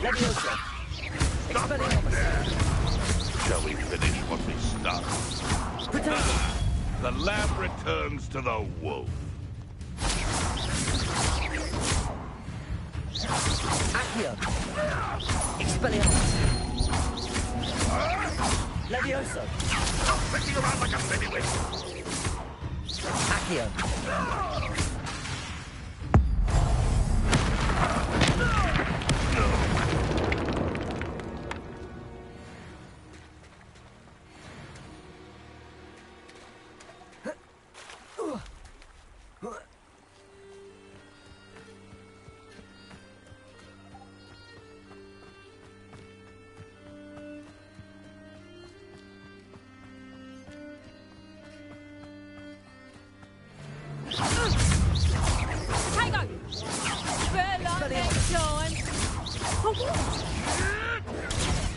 Leviosa. Stop right there! Shall we finish what we started? Potato. The lamb returns to the wolf. Accio. Expelliarmus. Leviosa. Stop flicking around like a pennyweight! Accio.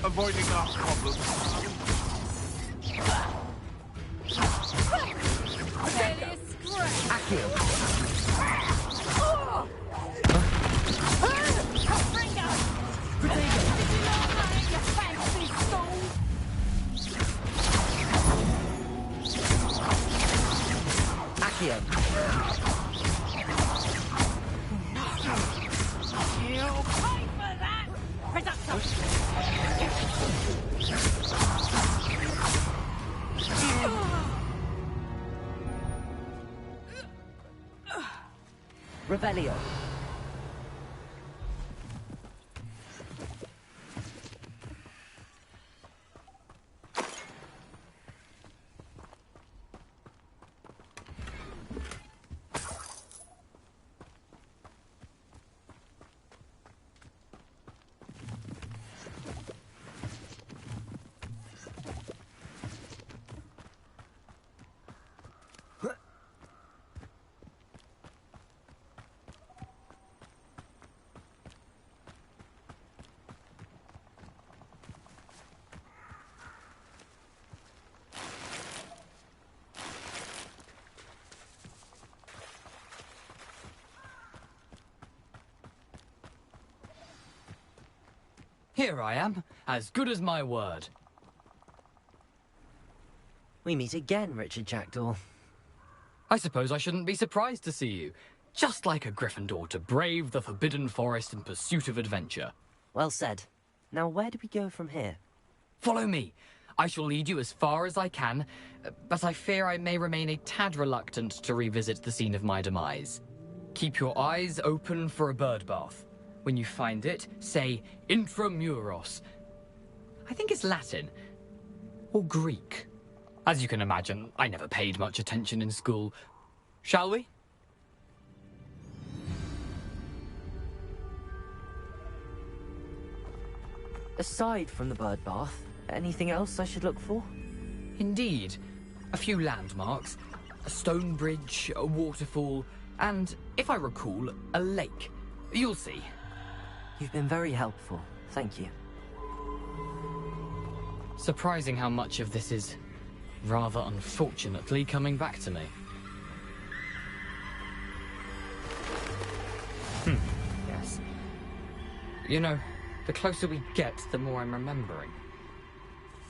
Avoiding our problems. Accio. Accio. You'll pay for that! Revelio. Here I am, as good as my word. We meet again, Richard Jackdaw. I suppose I shouldn't be surprised to see you. Just like a Gryffindor to brave the Forbidden Forest in pursuit of adventure. Well said. Now where do we go from here? Follow me. I shall lead you as far as I can, but I fear I may remain a tad reluctant to revisit the scene of my demise. Keep your eyes open for a bird bath. When you find it, say intramuros. I think it's Latin. Or Greek. As you can imagine, I never paid much attention in school. Shall we? Aside from the bird bath, anything else I should look for? Indeed. A few landmarks, a stone bridge, a waterfall, and, if I recall, a lake. You'll see. You've been very helpful. Thank you. Surprising how much of this is, rather unfortunately, coming back to me. Yes. You know, the closer we get, the more I'm remembering.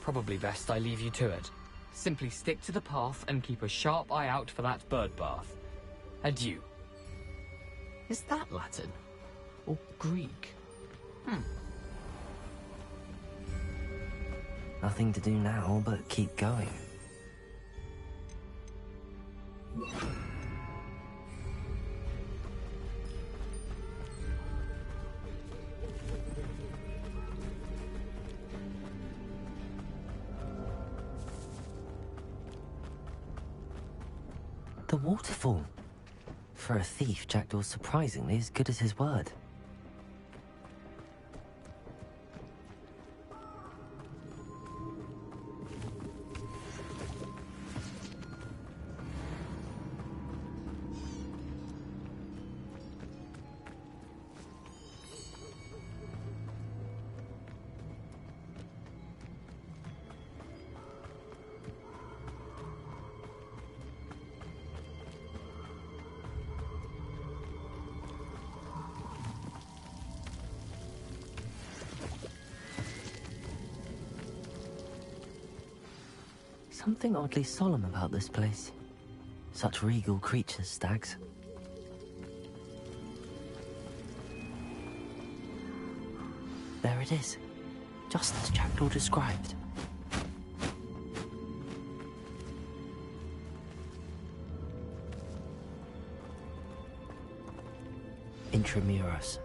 Probably best I leave you to it. Simply stick to the path and keep a sharp eye out for that bird bath. Adieu. Is that Latin? Or Greek? Nothing to do now but keep going. The waterfall. For a thief, Jackdaw's surprisingly as good as his word. Something oddly solemn about this place. Such regal creatures, stags. There it is, just as Jackdaw described. Intramuros.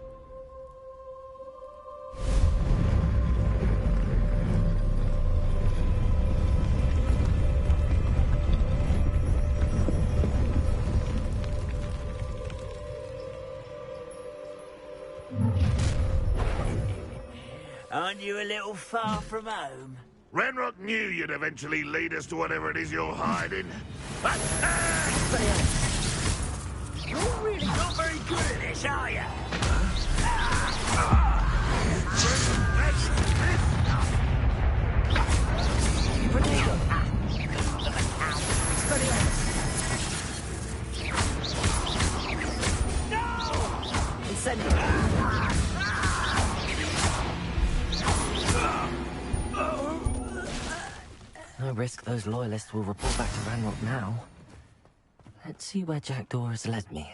Aren't you a little far from home? Renrock knew you'd eventually lead us to whatever it is you're hiding. You're really not very good at this, are you? No risk those loyalists will report back to Ranrock now. Let's see where Jackdaw has led me.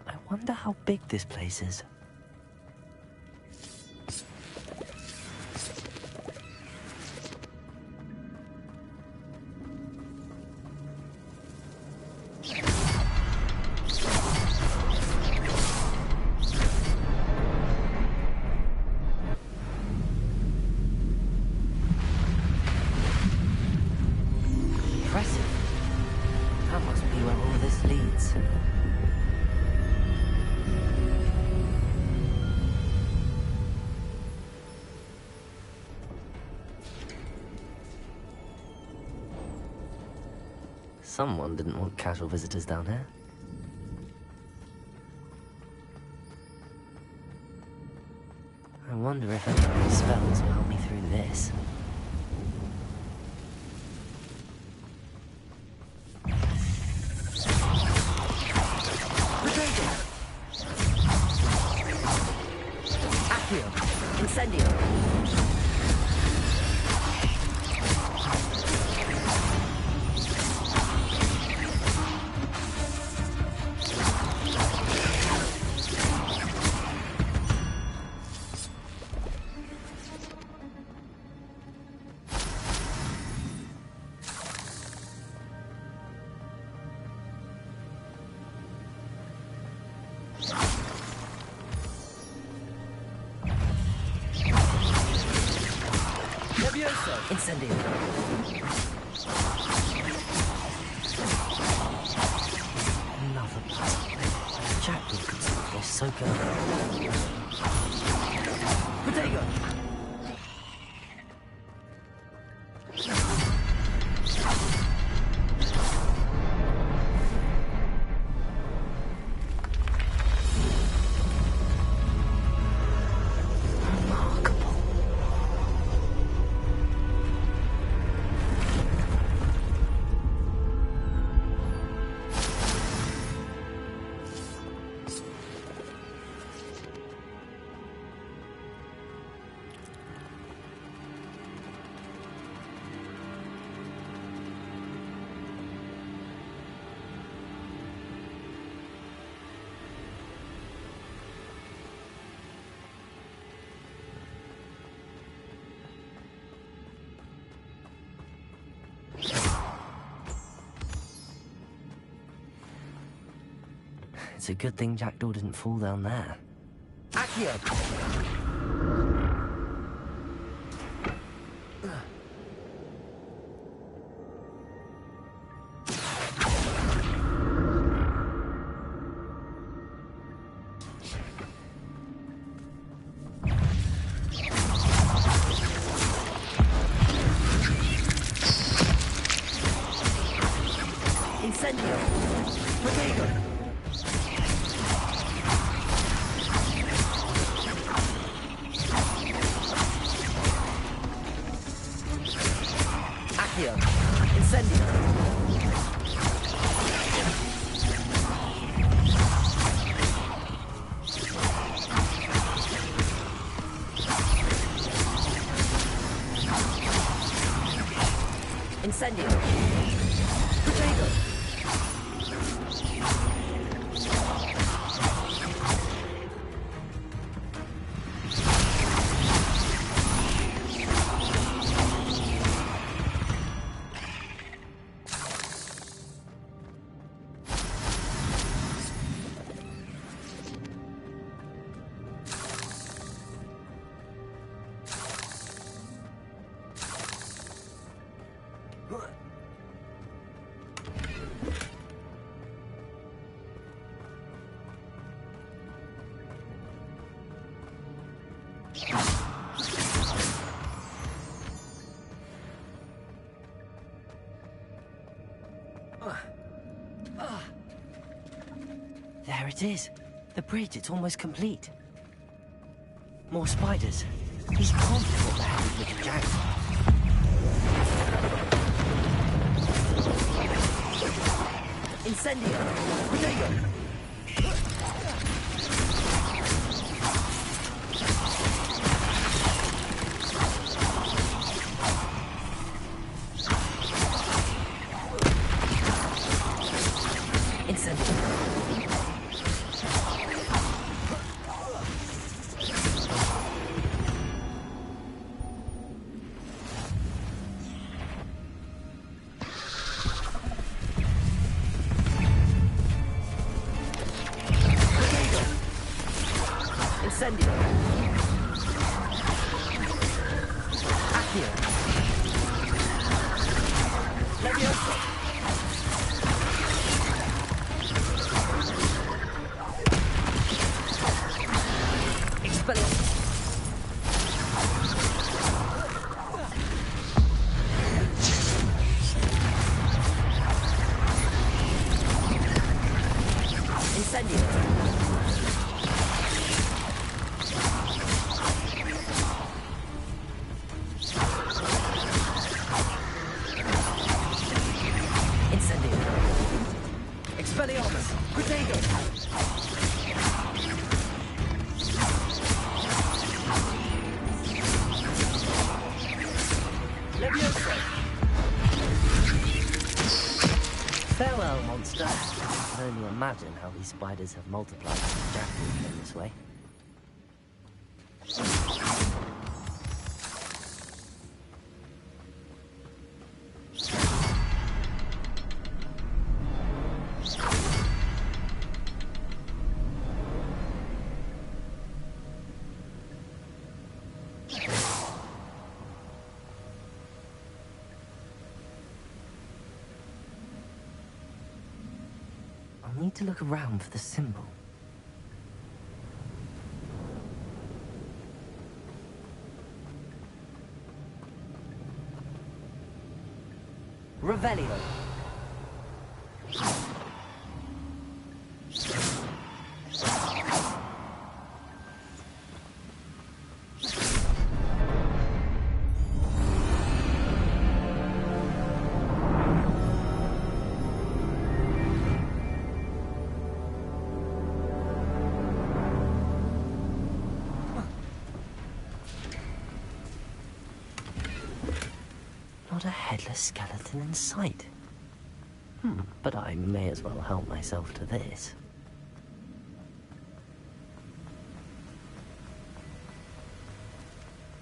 I wonder how big this place is. Impressive. That must be where all this leads. Someone didn't want casual visitors down here. I wonder if any of these spells will help me through this. Accio. Incendio. Incendio. Another puzzle. Jackdaw could solve this so good. Protego. Remarkable. It's a good thing Jackdaw didn't fall down there. Accio. Incendio. Potato. There it is. The bridge, it's almost complete. More spiders. He's confident what the hell he's looking Jack. Incendio. Potato. Incendio. Accio. Levioso. Expelliarmus. Incendio. Expelliarmus! Potato! Levioso! Farewell, monster. I can only imagine how these spiders have multiplied since Jack came this way. I need to look around for the symbol. Revelio. Not a headless skeleton in sight. But I may as well help myself to this.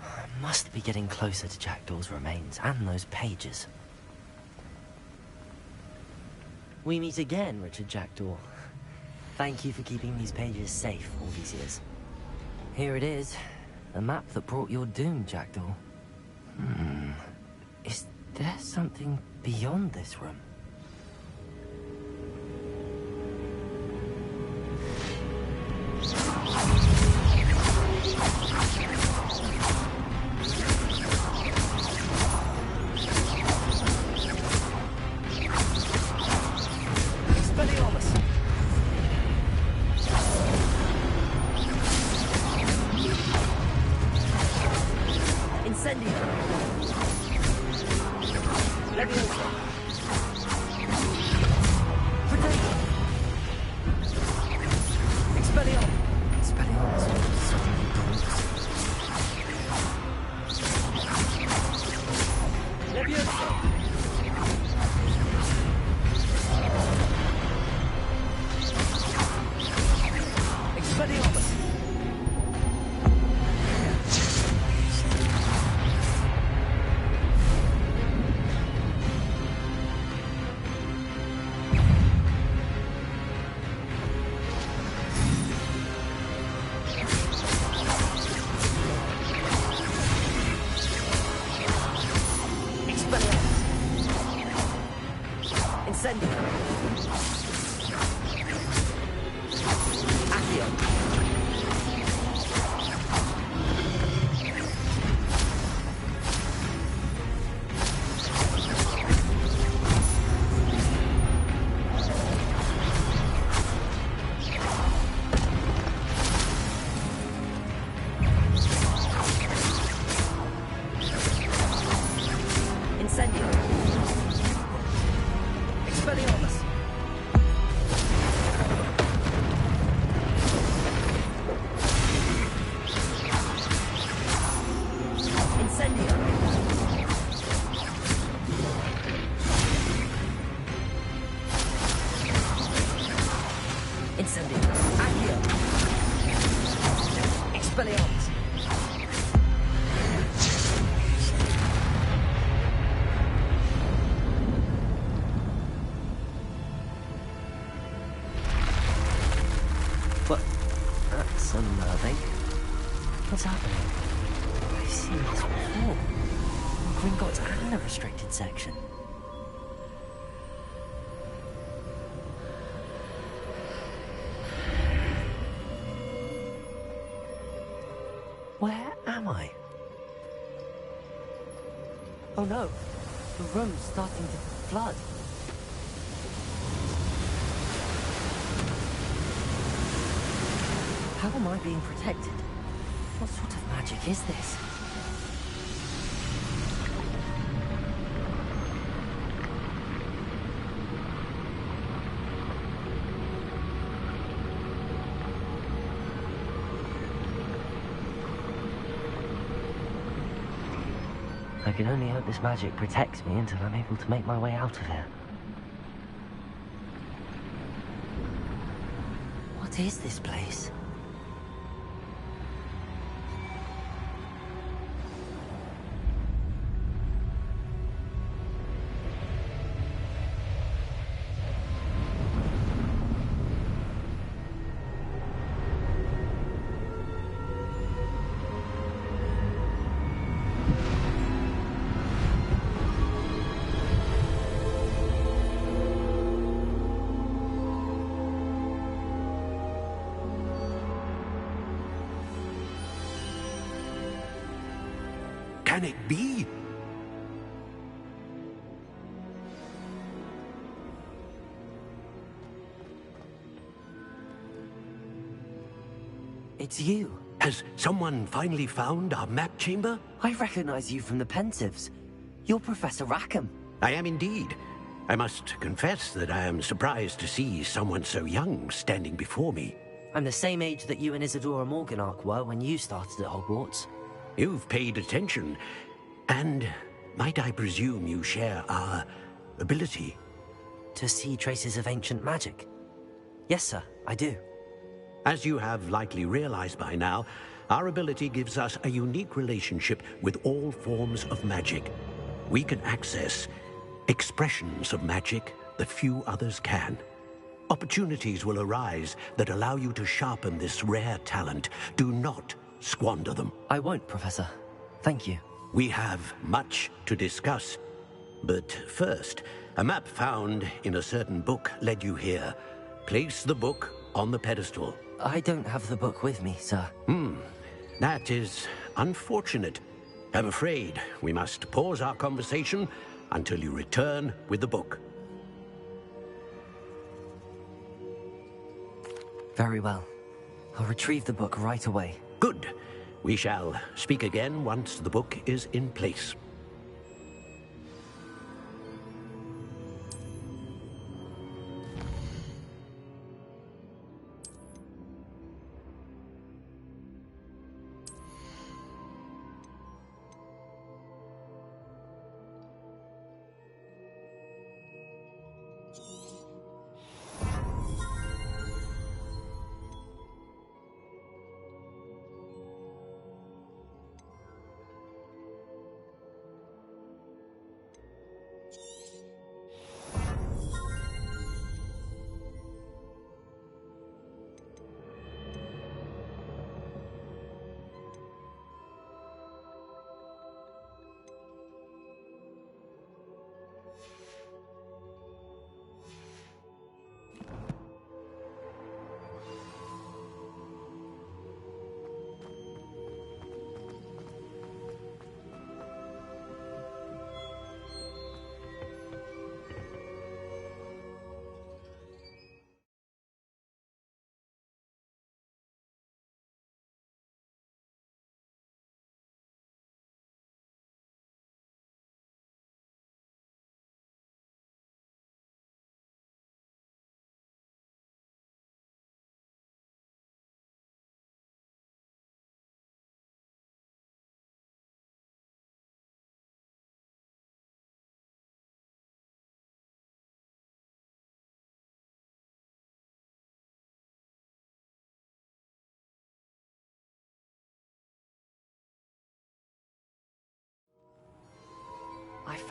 I must be getting closer to Jackdaw's remains and those pages. We meet again, Richard Jackdaw. Thank you for keeping these pages safe all these years. Here it is, the map that brought your doom, Jackdaw. Is there something beyond this room? Expelliarmus! Incendio! Levioso! Potato! Expelliarmus! Expelliarmus suddenly breaks. Levioso! Incendio. Accio. Expelliarmus. What? That's unnerving. What's happening? I've seen this before. Gringotts and a restricted section. Where am I? Oh no, the room's starting to flood. How am I being protected? What sort of magic is this? I can only hope this magic protects me until I'm able to make my way out of here. What is this place? Can it be? It's you. Has someone finally found our map chamber? I recognize you from the Pensives. You're Professor Rackham. I am indeed. I must confess that I am surprised to see someone so young standing before me. I'm the same age that you and Isadora Morganach were when you started at Hogwarts. You've paid attention, and might I presume you share our ability? To see traces of ancient magic? Yes, sir, I do. As you have likely realized by now, our ability gives us a unique relationship with all forms of magic. We can access expressions of magic that few others can. Opportunities will arise that allow you to sharpen this rare talent. Do not squander them. I won't, Professor. Thank you. We have much to discuss. But first, a map found in a certain book led you here. Place the book on the pedestal. I don't have the book with me, sir. That is unfortunate. I'm afraid we must pause our conversation until you return with the book. Very well. I'll retrieve the book right away. Good. We shall speak again once the book is in place.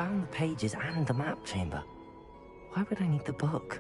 found the pages and the map chamber. Why would I need the book?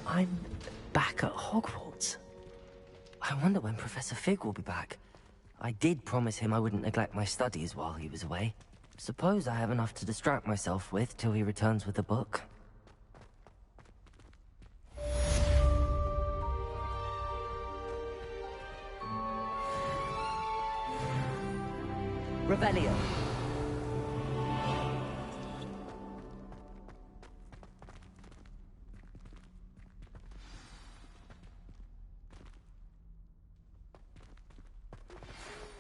I'm back at Hogwarts. I wonder when Professor Fig will be back. I did promise him I wouldn't neglect my studies while he was away. Suppose I have enough to distract myself with till he returns with the book. Revelio.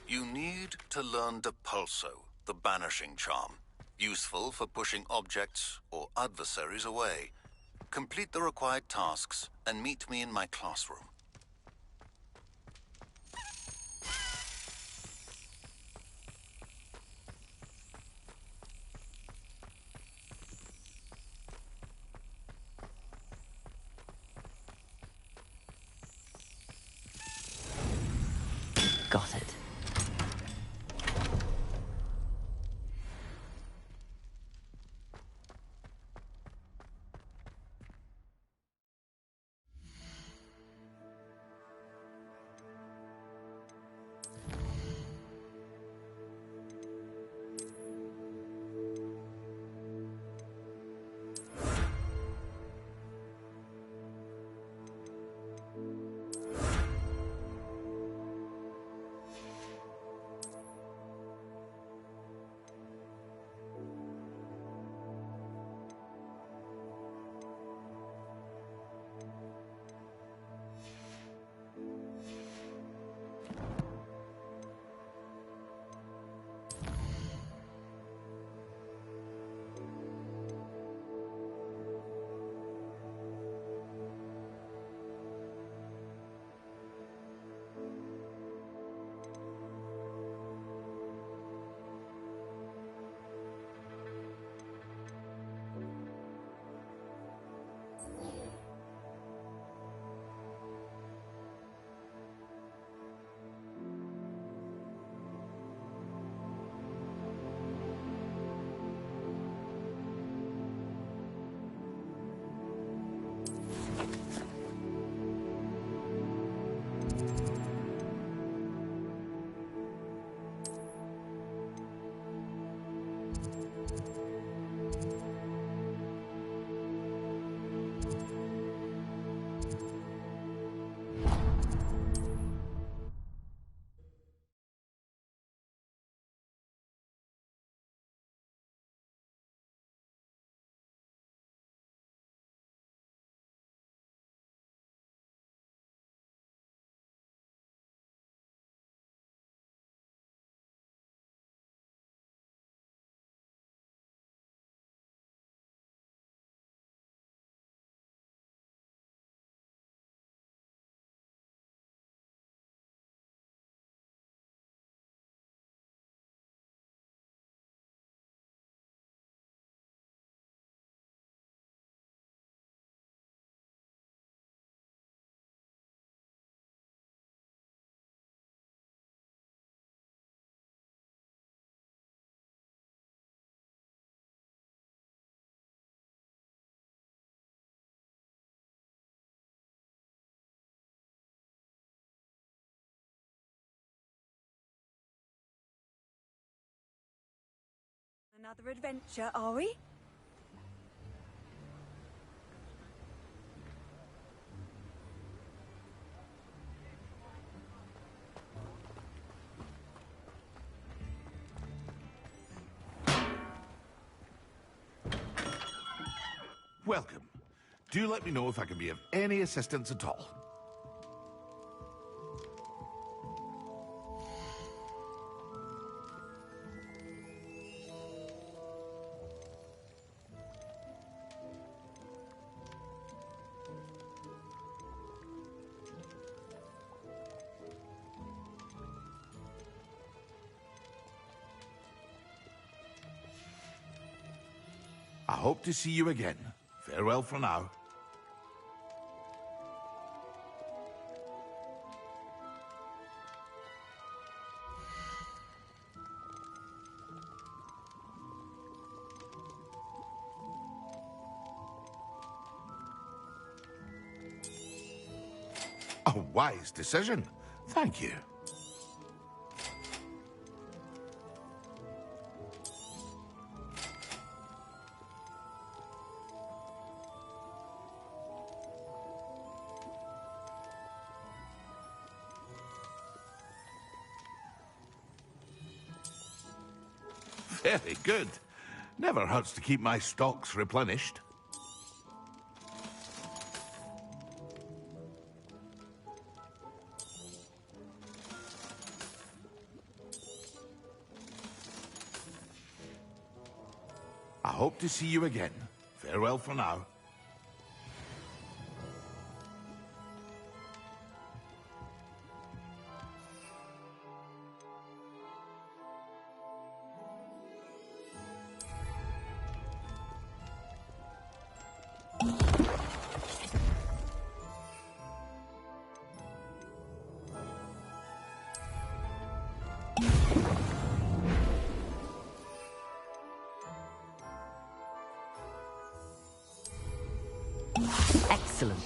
You need to learn Depulso, the banishing charm. Useful for pushing objects or adversaries away. Complete the required tasks and meet me in my classroom. Got it. Another adventure, are we? Welcome. Do let me know if I can be of any assistance at all. I hope to see you again. Farewell for now. A wise decision. Thank you. Very good. Never hurts to keep my stocks replenished. I hope to see you again. Farewell for now. Excellent.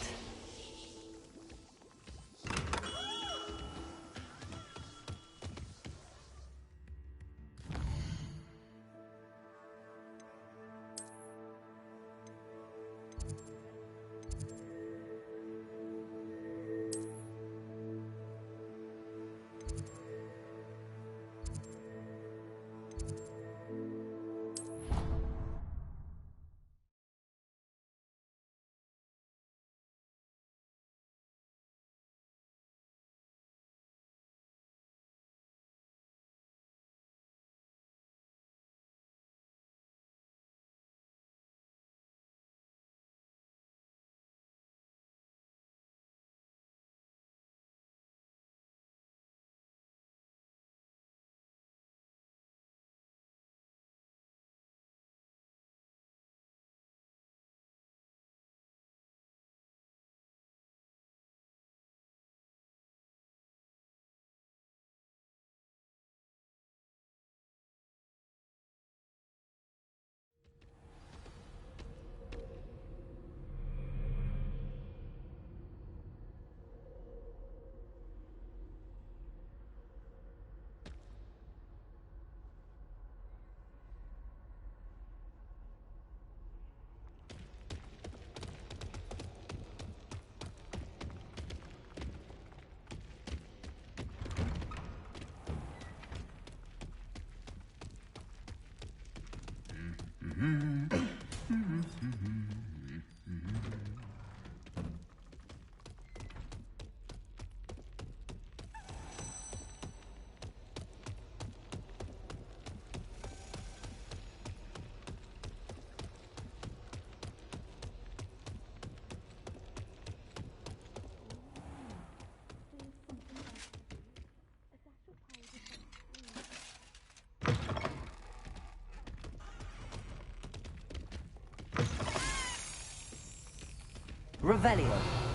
Revelio.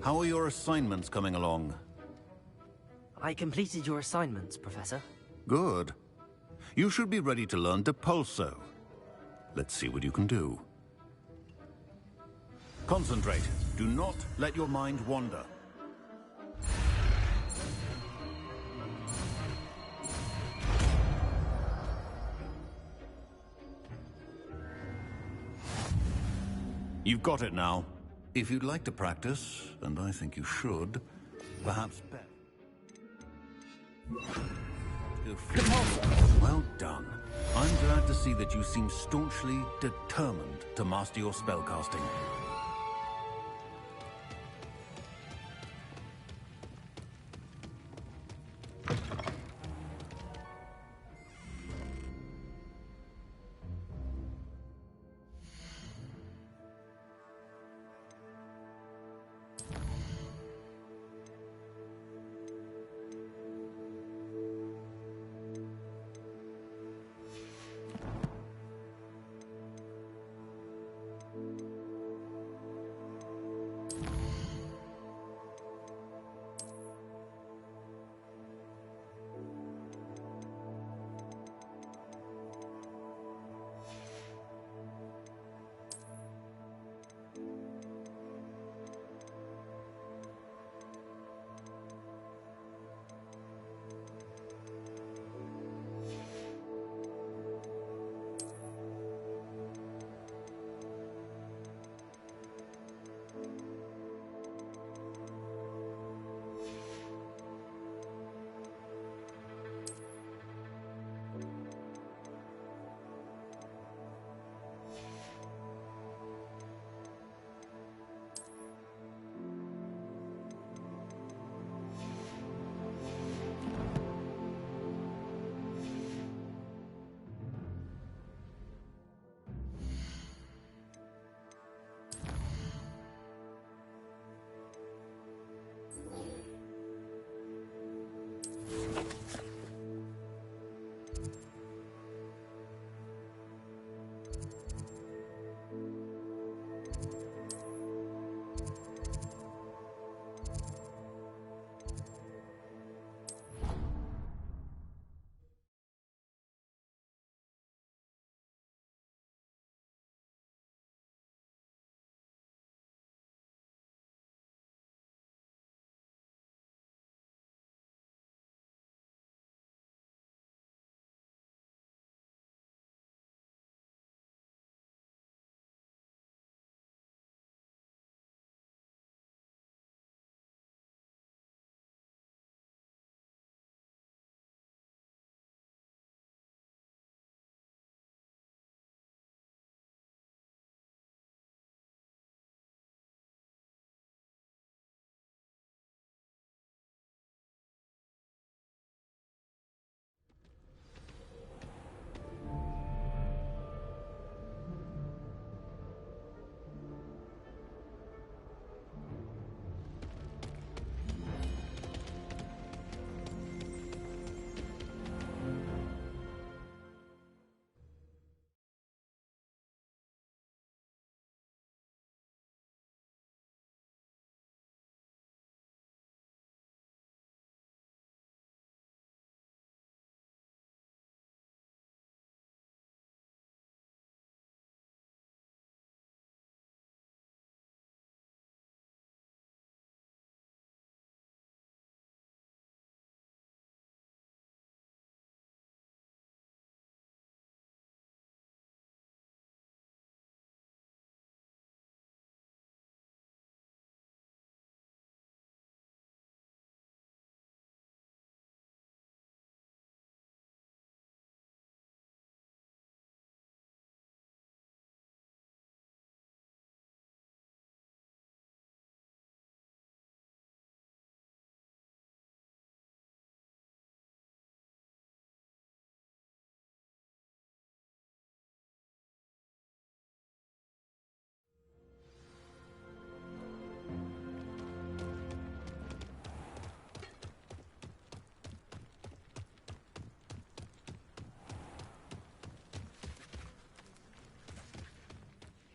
How are your assignments coming along? I completed your assignments, Professor. Good. You should be ready to learn Depulso. Let's see what you can do. Concentrate. Do not let your mind wander. You've got it now. If you'd like to practice, and I think you should, perhaps bet. Well done. I'm glad to see that you seem staunchly determined to master your spellcasting.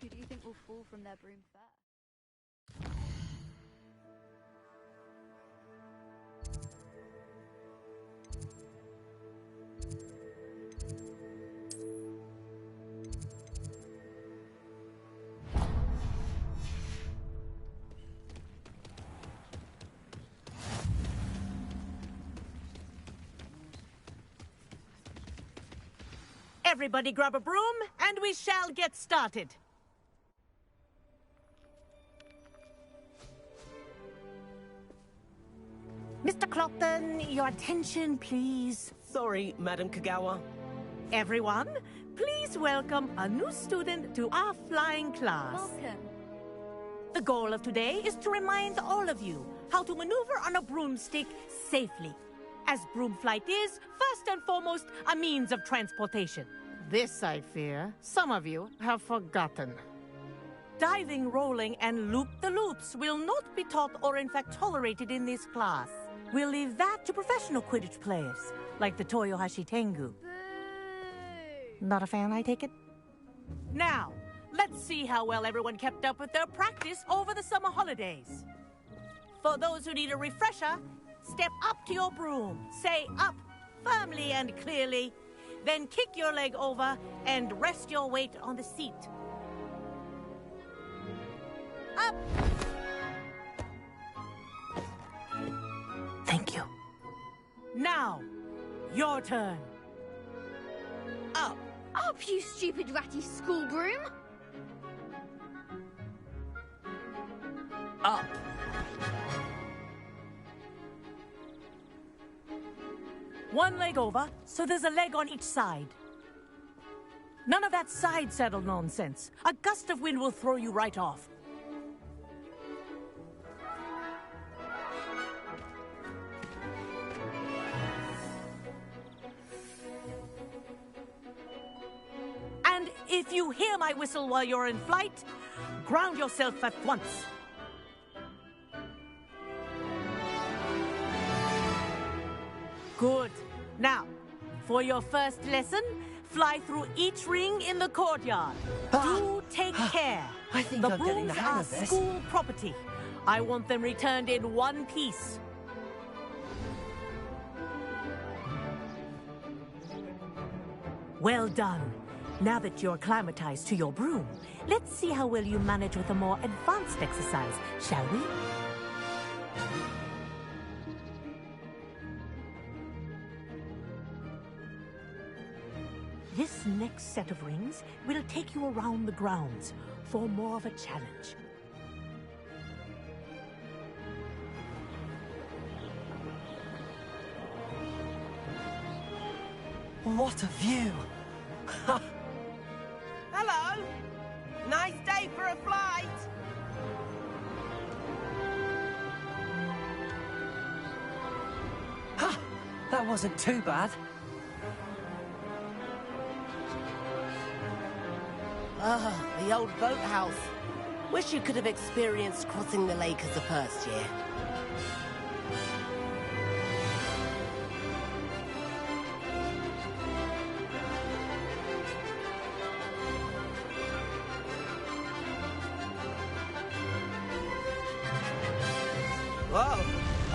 Who do you think will fall from their broom first? Everybody grab a broom, and we shall get started. Mr. Clopton, your attention, please. Sorry, Madam Kagawa. Everyone, please welcome a new student to our flying class. Welcome. The goal of today is to remind all of you how to maneuver on a broomstick safely, as broom flight is, first and foremost, a means of transportation. This, I fear, some of you have forgotten. Diving, rolling, and loop-the-loops will not be taught or in fact tolerated in this class. We'll leave that to professional Quidditch players, like the Toyohashi Tengu. Not a fan, I take it? Now, let's see how well everyone kept up with their practice over the summer holidays. For those who need a refresher, step up to your broom, say up firmly and clearly, then kick your leg over and rest your weight on the seat. Up! Thank you. Now, your turn. Up! Up, you stupid ratty school broom! Up. One leg over, so there's a leg on each side. None of that side saddle nonsense. A gust of wind will throw you right off. And if you hear my whistle while you're in flight, ground yourself at once. Good. Now, for your first lesson, fly through each ring in the courtyard. Do take care. I think the I'm getting the brooms hang are of this. school property. I want them returned in one piece. Well done. Now that you're acclimatized to your broom, let's see how well you manage with a more advanced exercise, shall we? This next set of rings will take you around the grounds for more of a challenge. What a view! Hello! Nice day for a flight! Ha! That wasn't too bad. Ah, the old boathouse. Wish you could have experienced crossing the lake as a first year. Whoa,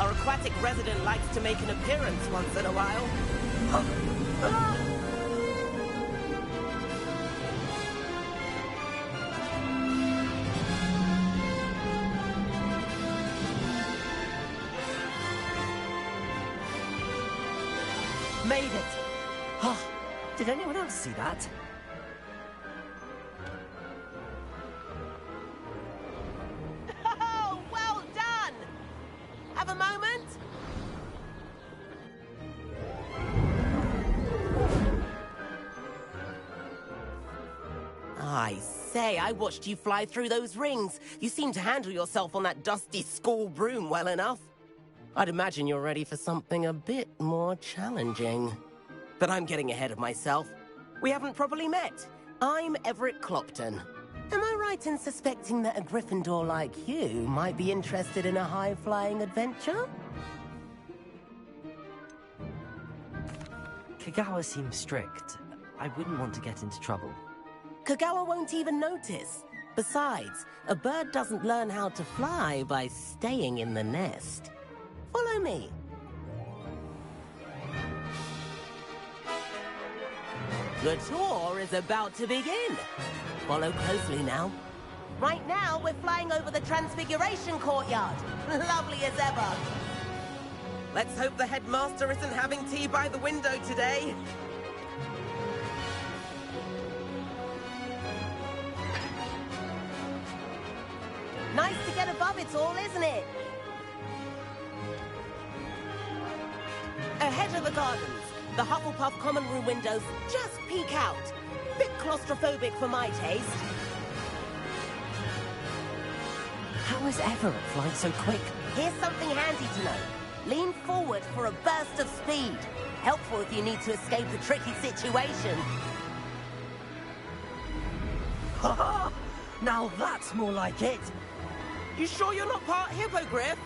our aquatic resident likes to make an appearance once in a while. Made it! Oh, did anyone else see that? Oh, well done! Have a moment? I say, I watched you fly through those rings. You seem to handle yourself on that dusty school broom well enough. I'd imagine you're ready for something a bit more challenging. But I'm getting ahead of myself. We haven't properly met. I'm Everett Clopton. Am I right in suspecting that a Gryffindor like you might be interested in a high-flying adventure? Kagawa seems strict. I wouldn't want to get into trouble. Kagawa won't even notice. Besides, a bird doesn't learn how to fly by staying in the nest. Follow me. The tour is about to begin. Follow closely now. Right now, we're flying over the Transfiguration Courtyard. Lovely as ever. Let's hope the headmaster isn't having tea by the window today. Nice to get above it all, isn't it? Ahead of the gardens, the Hufflepuff common room windows just peek out. Bit claustrophobic for my taste. How is Everett flying so quick? Here's something handy to know. Lean forward for a burst of speed. Helpful if you need to escape a tricky situation. Now that's more like it. You sure you're not part hippogriff?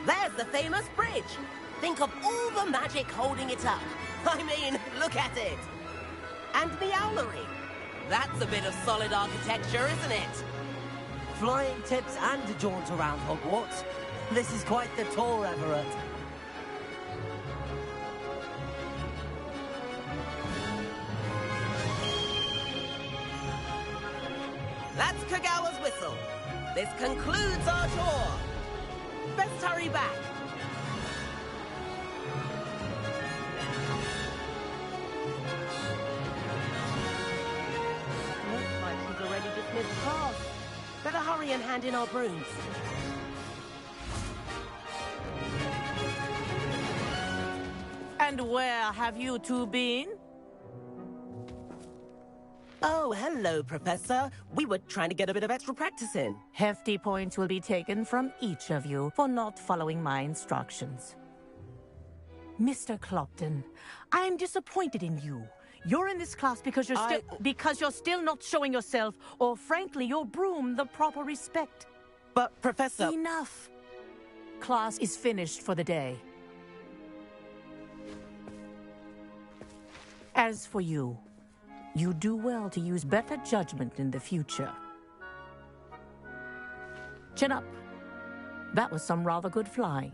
There's the famous bridge. Think of all the magic holding it up. I mean, look at it. And the owlery. That's a bit of solid architecture, isn't it? Flying tips and a jaunt around Hogwarts. This is quite the tour, Everett. That's Kagawa's whistle. This concludes our tour. Best hurry back. Looks like she's already dismissed class. Better hurry and hand in our brooms. And where have you two been? Oh, hello, Professor. We were trying to get a bit of extra practice in. Hefty points will be taken from each of you for not following my instructions. Mr. Clopton, I am disappointed in you. You're in this class because you're still not showing yourself, or frankly, your broom the proper respect. But, Professor... Enough. Class is finished for the day. As for you, you do well to use better judgment in the future. Chin up. That was some rather good flying.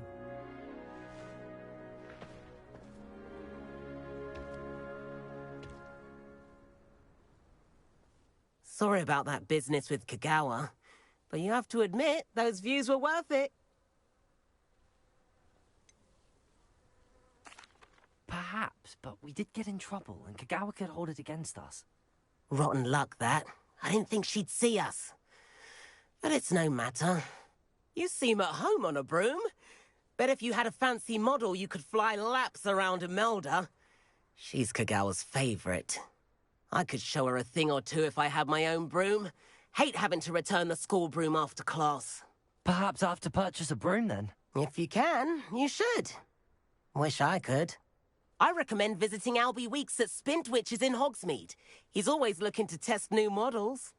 Sorry about that business with Kagawa, but you have to admit, those views were worth it. Perhaps, but we did get in trouble, and Kagawa could hold it against us. Rotten luck, that. I didn't think she'd see us. But it's no matter. You seem at home on a broom. Bet if you had a fancy model, you could fly laps around Imelda. She's Kagawa's favorite. I could show her a thing or two if I had my own broom. Hate having to return the school broom after class. Perhaps I have to purchase a broom, then? If you can, you should. Wish I could. I recommend visiting Albie Weeks at Spintwitches in Hogsmeade. He's always looking to test new models.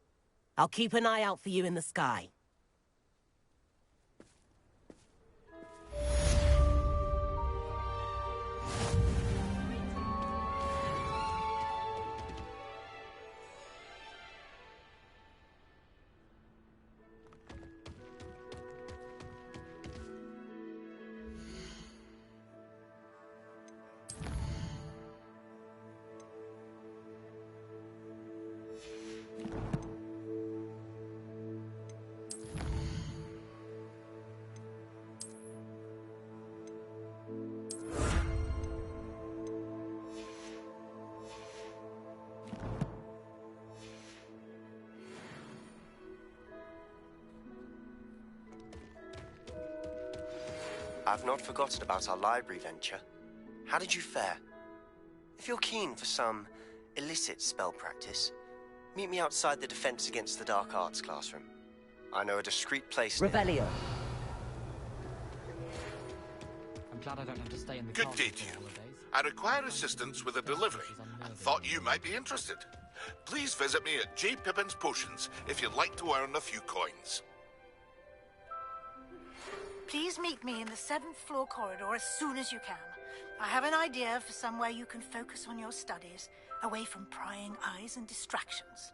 I'll keep an eye out for you in the sky. I've not forgotten about our library venture. How did you fare? If you're keen for some illicit spell practice, meet me outside the Defense Against the Dark Arts classroom. I know a discreet place near... Revelio. I'm glad I don't have to stay in the Good day to you. I require assistance with a delivery and thought you might be interested. Please visit me at J. Pippin's Potions if you'd like to earn a few coins. Please meet me in the 7th floor corridor as soon as you can. I have an idea for somewhere you can focus on your studies, away from prying eyes and distractions.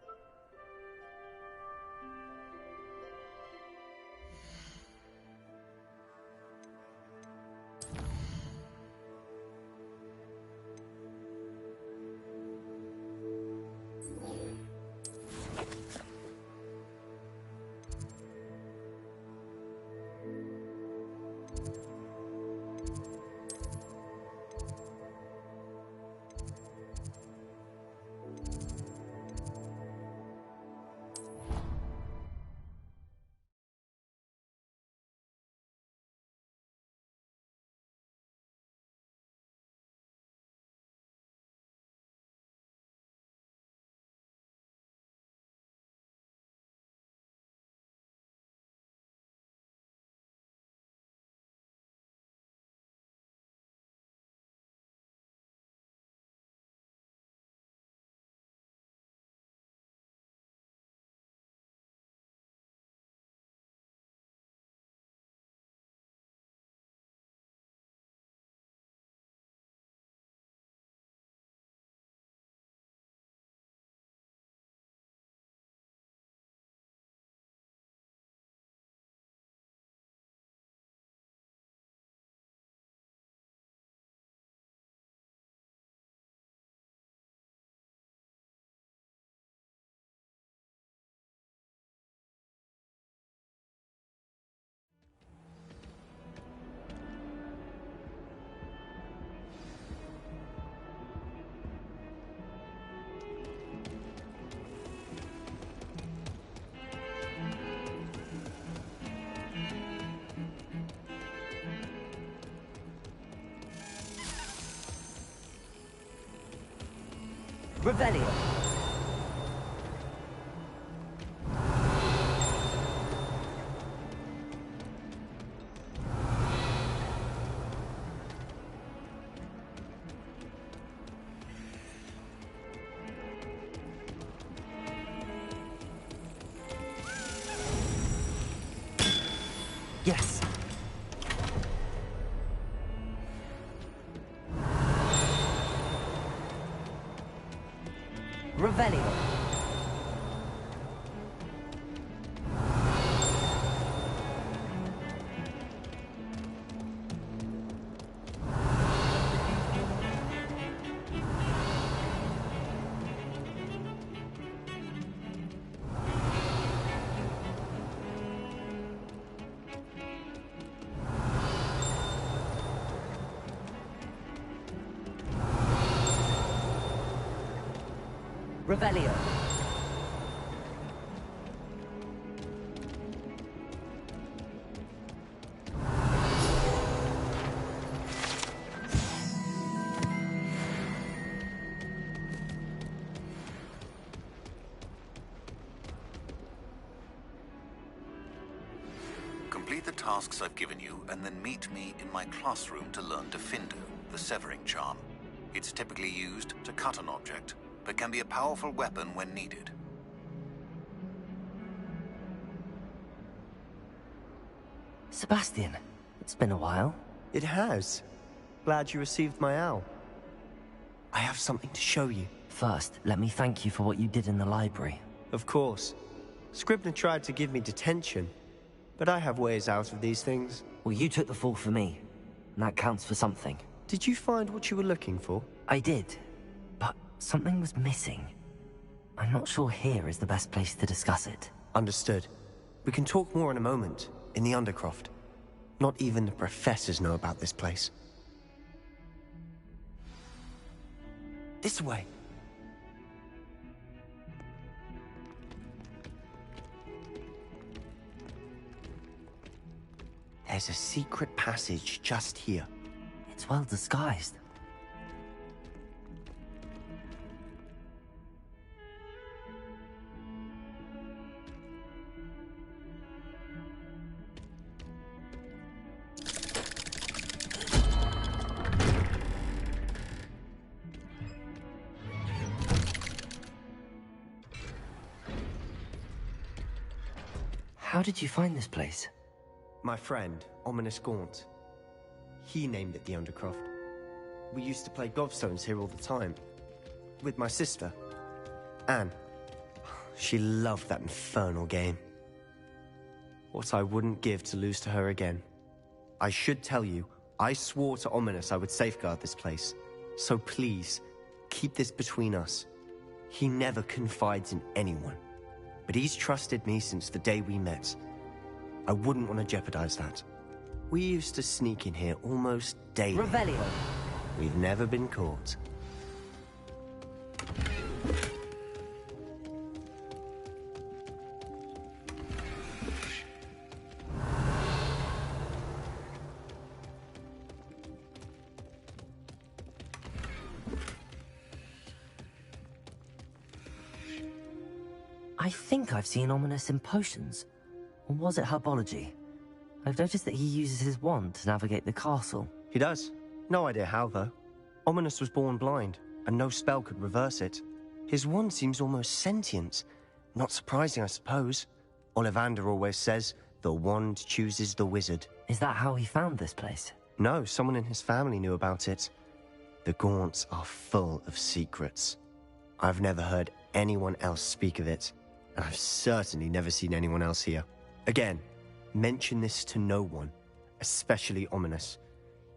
Revelio. Yes. Revelio. Revelio. Complete the tasks I've given you, and then meet me in my classroom to learn Defindo, the severing charm. It's typically used to cut an object, but can be a powerful weapon when needed. Sebastian, it's been a while. It has. Glad you received my owl. I have something to show you. First, let me thank you for what you did in the library. Of course. Scribner tried to give me detention, but I have ways out of these things. Well, you took the fall for me, and that counts for something. Did you find what you were looking for? I did, but something was missing. I'm not sure here is the best place to discuss it. Understood. We can talk more in a moment, in the Undercroft. Not even the professors know about this place. This way. There's a secret passage just here. It's well disguised. How did you find this place? My friend, Ominous Gaunt. He named it the Undercroft. We used to play gobstones here all the time. With my sister, Anne. She loved that infernal game. What I wouldn't give to lose to her again. I should tell you, I swore to Ominous I would safeguard this place. So please, keep this between us. He never confides in anyone. But he's trusted me since the day we met. I wouldn't want to jeopardize that. We used to sneak in here almost daily. Revelio. We've never been caught. I think I've seen Ominous in potions. Or was it herbology? I've noticed that he uses his wand to navigate the castle. He does. No idea how, though. Ominous was born blind, and no spell could reverse it. His wand seems almost sentient. Not surprising, I suppose. Ollivander always says, the wand chooses the wizard. Is that how he found this place? No, someone in his family knew about it. The Gaunts are full of secrets. I've never heard anyone else speak of it, and I've certainly never seen anyone else here. Again, mention this to no one, especially Ominous.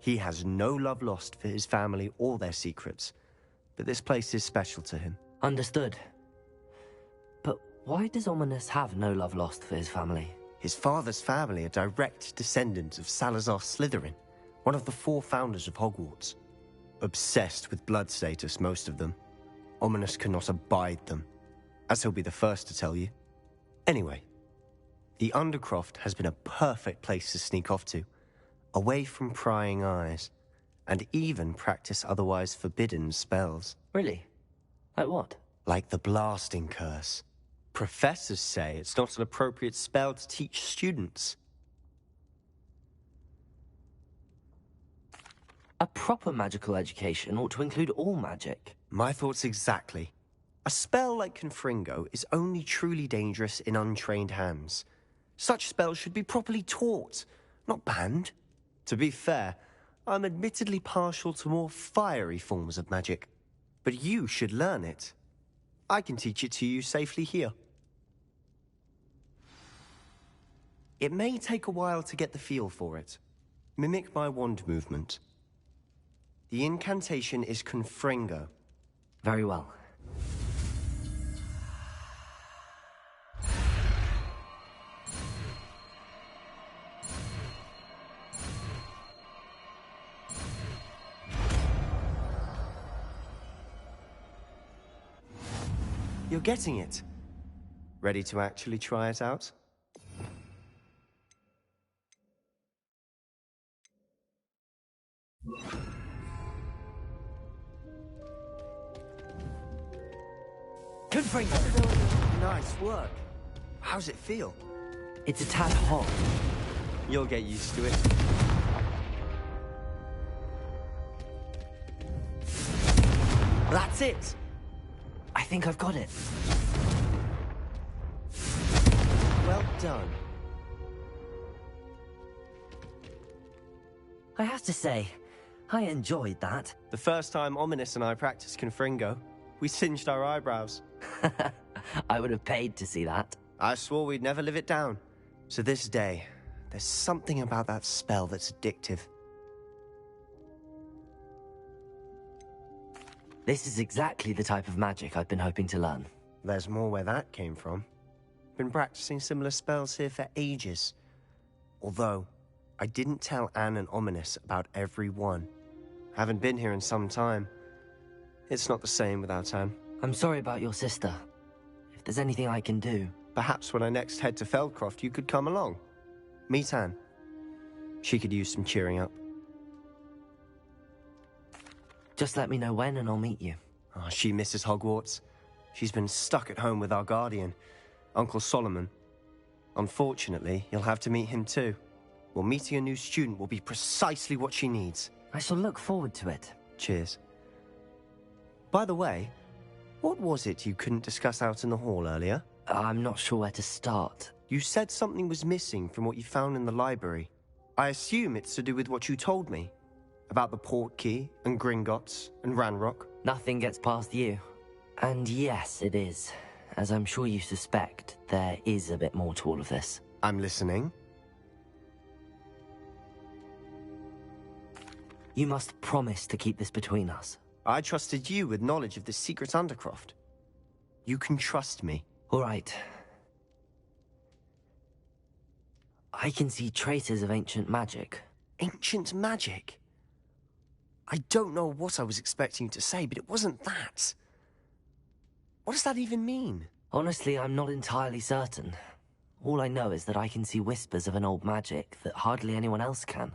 He has no love lost for his family or their secrets, but this place is special to him. Understood. But why does Ominous have no love lost for his family? His father's family are direct descendants of Salazar Slytherin, one of the 4 founders of Hogwarts. Obsessed with blood status, most of them. Ominous cannot abide them, as he'll be the first to tell you. Anyway, the Undercroft has been a perfect place to sneak off to, away from prying eyes, and even practice otherwise forbidden spells. Really? Like what? Like the blasting curse. Professors say it's not an appropriate spell to teach students. A proper magical education ought to include all magic. My thoughts exactly. A spell like Confringo is only truly dangerous in untrained hands. Such spells should be properly taught, not banned. To be fair, I'm admittedly partial to more fiery forms of magic. But you should learn it. I can teach it to you safely here. It may take a while to get the feel for it. Mimic my wand movement. The incantation is Confringo. Very well. You're getting it. Ready to actually try it out? Confringo! Nice work. How's it feel? It's a tad hot. You'll get used to it. That's it! I think I've got it. Well done. I have to say, I enjoyed that. The first time Ominous and I practiced Confringo, we singed our eyebrows. I would have paid to see that. I swore we'd never live it down. To this day, there's something about that spell that's addictive. This is exactly the type of magic I've been hoping to learn. There's more where that came from. Been practicing similar spells here for ages. Although, I didn't tell Anne and Ominous about every one. Haven't been here in some time. It's not the same without Anne. I'm sorry about your sister. If there's anything I can do... Perhaps when I next head to Feldcroft, you could come along. Meet Anne. She could use some cheering up. Just let me know when and I'll meet you. Oh, she misses Hogwarts. She's been stuck at home with our guardian, Uncle Solomon. Unfortunately, you'll have to meet him too. Well, meeting a new student will be precisely what she needs. I shall look forward to it. Cheers. By the way, what was it you couldn't discuss out in the hall earlier? I'm not sure where to start. You said something was missing from what you found in the library. I assume it's to do with what you told me. About the Portkey, and Gringotts, and Ranrock. Nothing gets past you. And yes, it is. As I'm sure you suspect, there is a bit more to all of this. I'm listening. You must promise to keep this between us. I trusted you with knowledge of this secret Undercroft. You can trust me. All right. I can see traces of ancient magic. Ancient magic? I don't know what I was expecting you to say, but it wasn't that. What does that even mean? Honestly, I'm not entirely certain. All I know is that I can see whispers of an old magic that hardly anyone else can.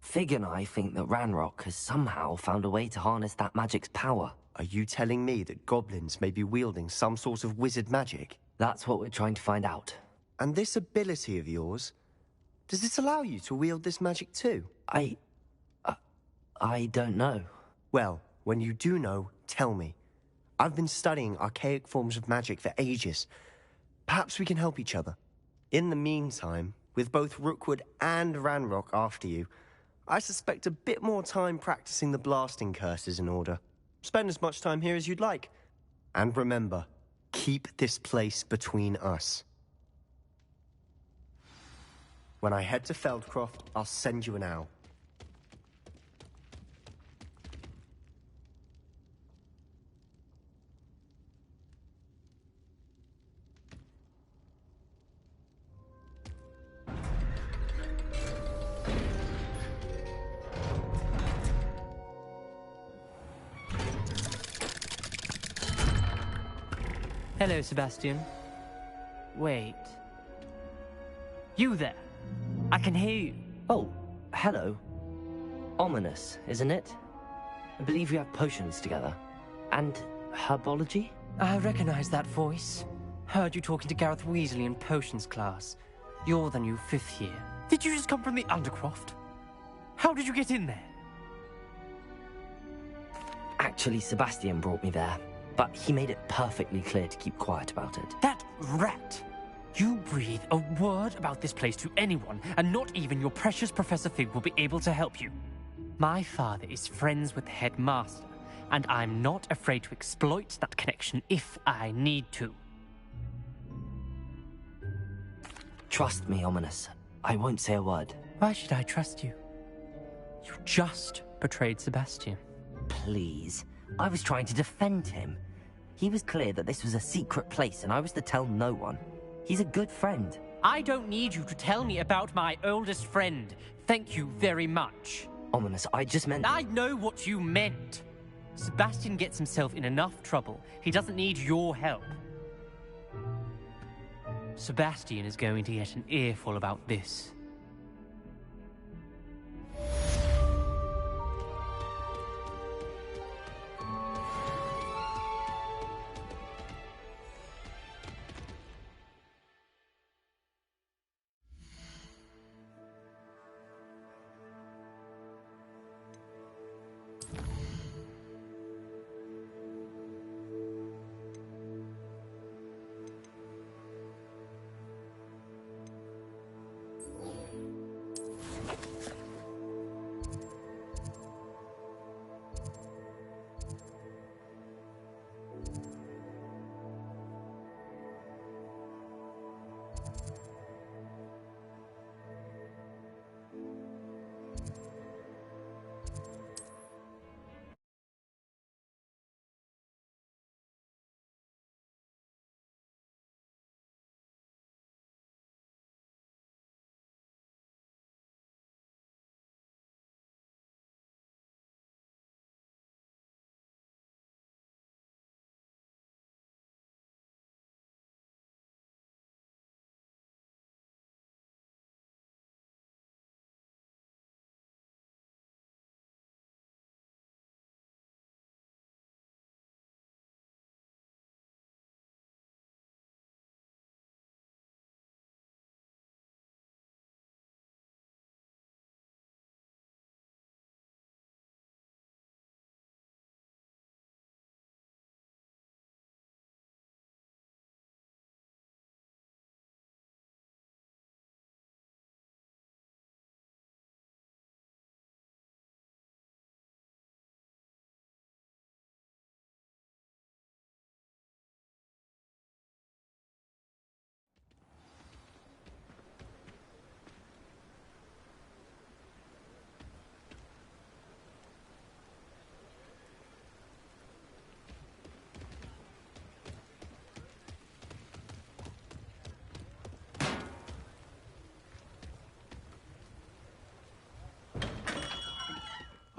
Fig and I think that Ranrock has somehow found a way to harness that magic's power. Are you telling me that goblins may be wielding some sort of wizard magic? That's what we're trying to find out. And this ability of yours, does it allow you to wield this magic too? I don't know. Well, when you do know, tell me. I've been studying archaic forms of magic for ages. Perhaps we can help each other. In the meantime, with both Rookwood and Ranrock after you, I suspect a bit more time practicing the blasting curse is in order. Spend as much time here as you'd like. And remember, keep this place between us. When I head to Feldcroft, I'll send you an owl. Hello, Sebastian. Wait. You there? I can hear you. Oh, hello. Ominous, isn't it? I believe we have potions together. And Herbology? I recognize that voice. Heard you talking to Gareth Weasley in potions class. You're the new 5th year. Did you just come from the Undercroft? How did you get in there? Actually, Sebastian brought me there, but he made it perfectly clear to keep quiet about it. That rat! You breathe a word about this place to anyone, and not even your precious Professor Fig will be able to help you. My father is friends with the headmaster, and I'm not afraid to exploit that connection if I need to. Trust me, Ominous. I won't say a word. Why should I trust you? You just betrayed Sebastian. Please. I was trying to defend him. He was clear that this was a secret place and I was to tell no one. He's a good friend. I don't need you to tell me about my oldest friend. Thank you very much. Ominous, I just meant... I know what you meant. Sebastian gets himself in enough trouble. He doesn't need your help. Sebastian is going to get an earful about this.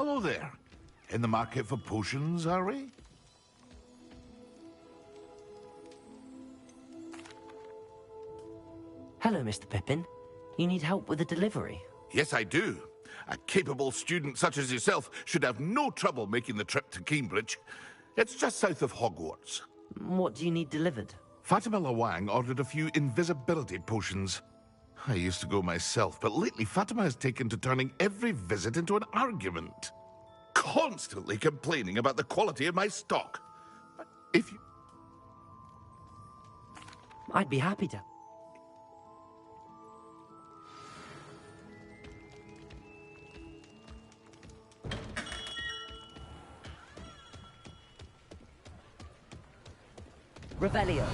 Hello there. In the market for potions, are we? Hello, Mr. Pippin. You need help with a delivery? Yes, I do. A capable student such as yourself should have no trouble making the trip to Cambridge. It's just south of Hogwarts. What do you need delivered? Fatima Lawang ordered a few invisibility potions. I used to go myself, but lately Fatima has taken to turning every visit into an argument. Constantly complaining about the quality of my stock. If you... I'd be happy to. Revelio.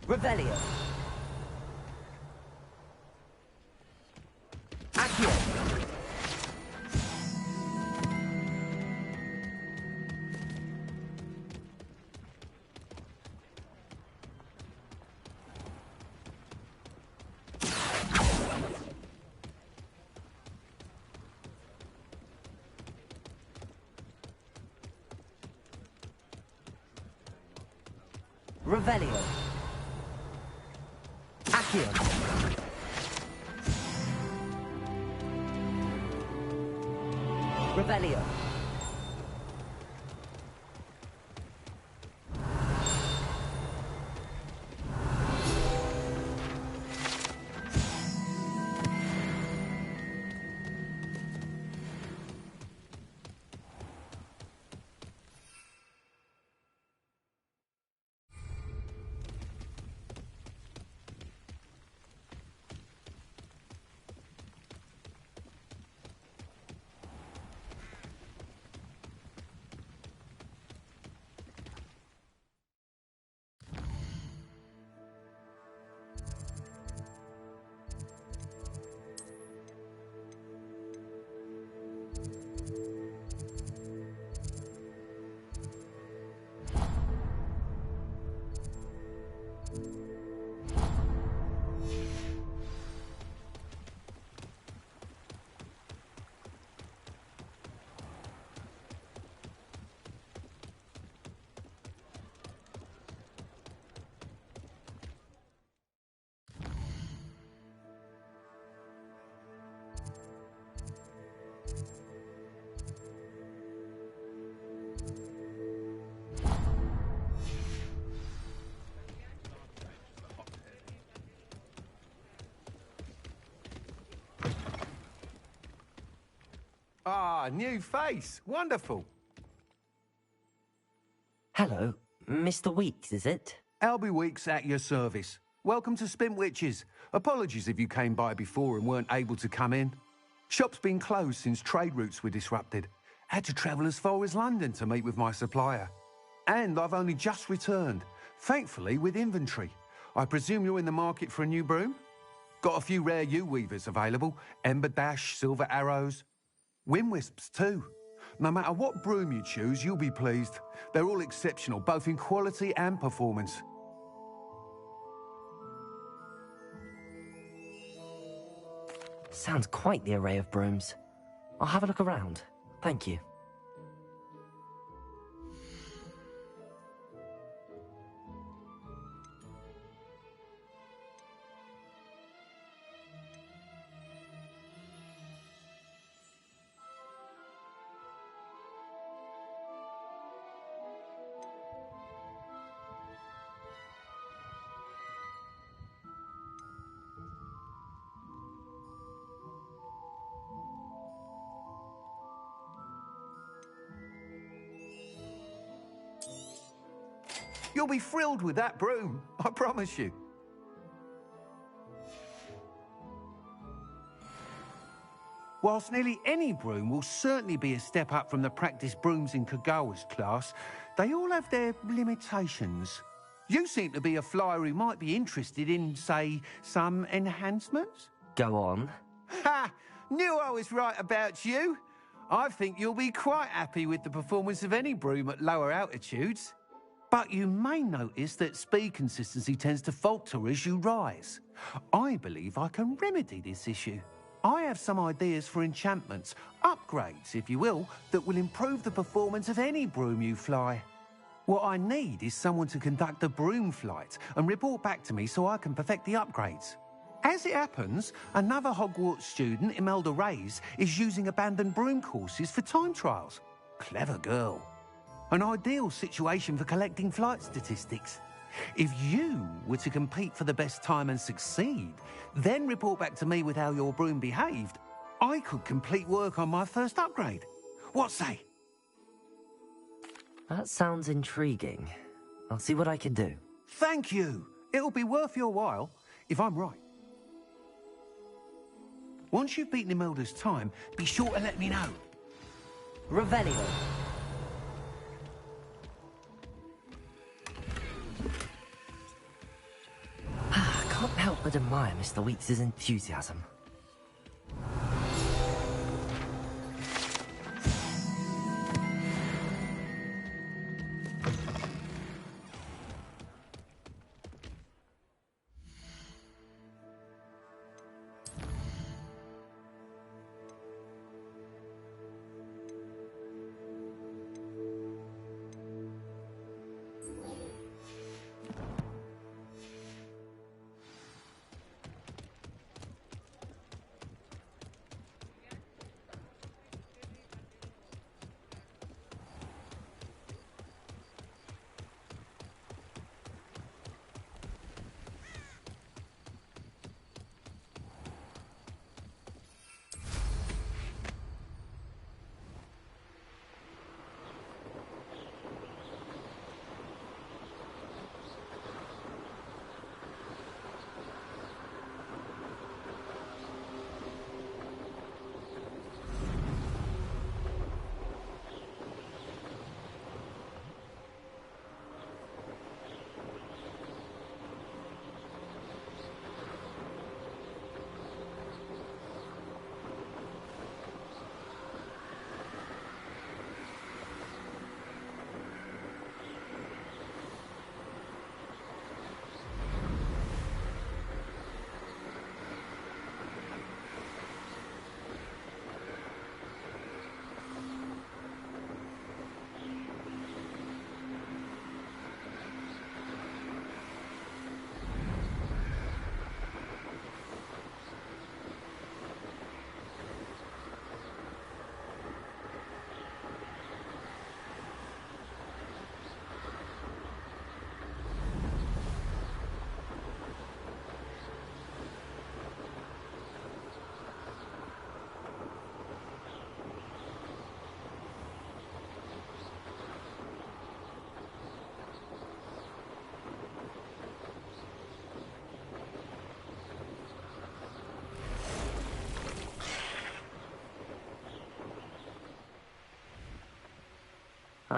Revelio. Accio. Revelio. Accio. Revelio. Ah, new face. Wonderful. Hello, Mr. Weeks, is it? Albie Weeks at your service. Welcome to Spintwitches. Apologies if you came by before and weren't able to come in. Shop's been closed since trade routes were disrupted. Had to travel as far as London to meet with my supplier. And I've only just returned, thankfully with inventory. I presume you're in the market for a new broom? Got a few rare U-weavers available. Ember Dash, Silver Arrows. Wind Wisps too. No matter what broom you choose, you'll be pleased. They're all exceptional, both in quality and performance. Sounds quite the array of brooms. I'll have a look around. Thank you. You'll be thrilled with that broom, I promise you. Whilst nearly any broom will certainly be a step up from the practice brooms in Kagawa's class, they all have their limitations. You seem to be a flyer who might be interested in, say, some enhancements? Go on. Ha! Knew I was right about you. I think you'll be quite happy with the performance of any broom at lower altitudes. But you may notice that speed consistency tends to falter as you rise. I believe I can remedy this issue. I have some ideas for enchantments, upgrades, if you will, that will improve the performance of any broom you fly. What I need is someone to conduct a broom flight and report back to me so I can perfect the upgrades. As it happens, another Hogwarts student, Imelda Reyes, is using abandoned broom courses for time trials. Clever girl. An ideal situation for collecting flight statistics. If you were to compete for the best time and succeed, then report back to me with how your broom behaved, I could complete work on my first upgrade. What say? That sounds intriguing. I'll see what I can do. Thank you. It'll be worth your while, if I'm right. Once you've beaten Imelda's time, be sure to let me know. Revelio. Can't help but admire Mr. Weeks' enthusiasm.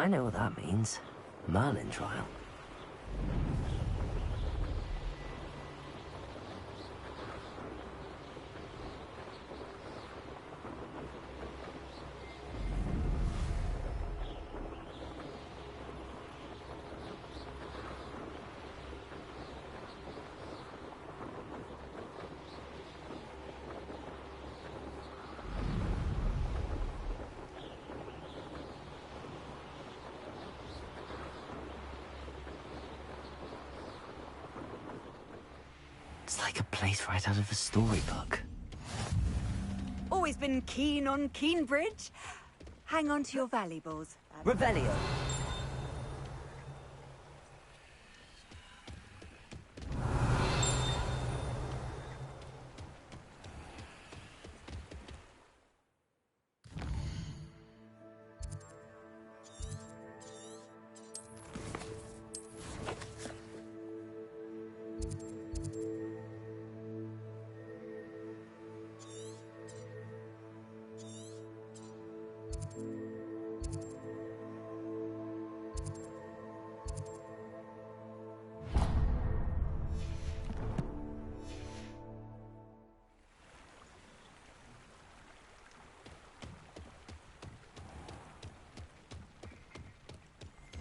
I know what that means. Merlin trial. It's like a place right out of a storybook. Always been keen on Keenbridge? Hang on to your valuables. Revelio.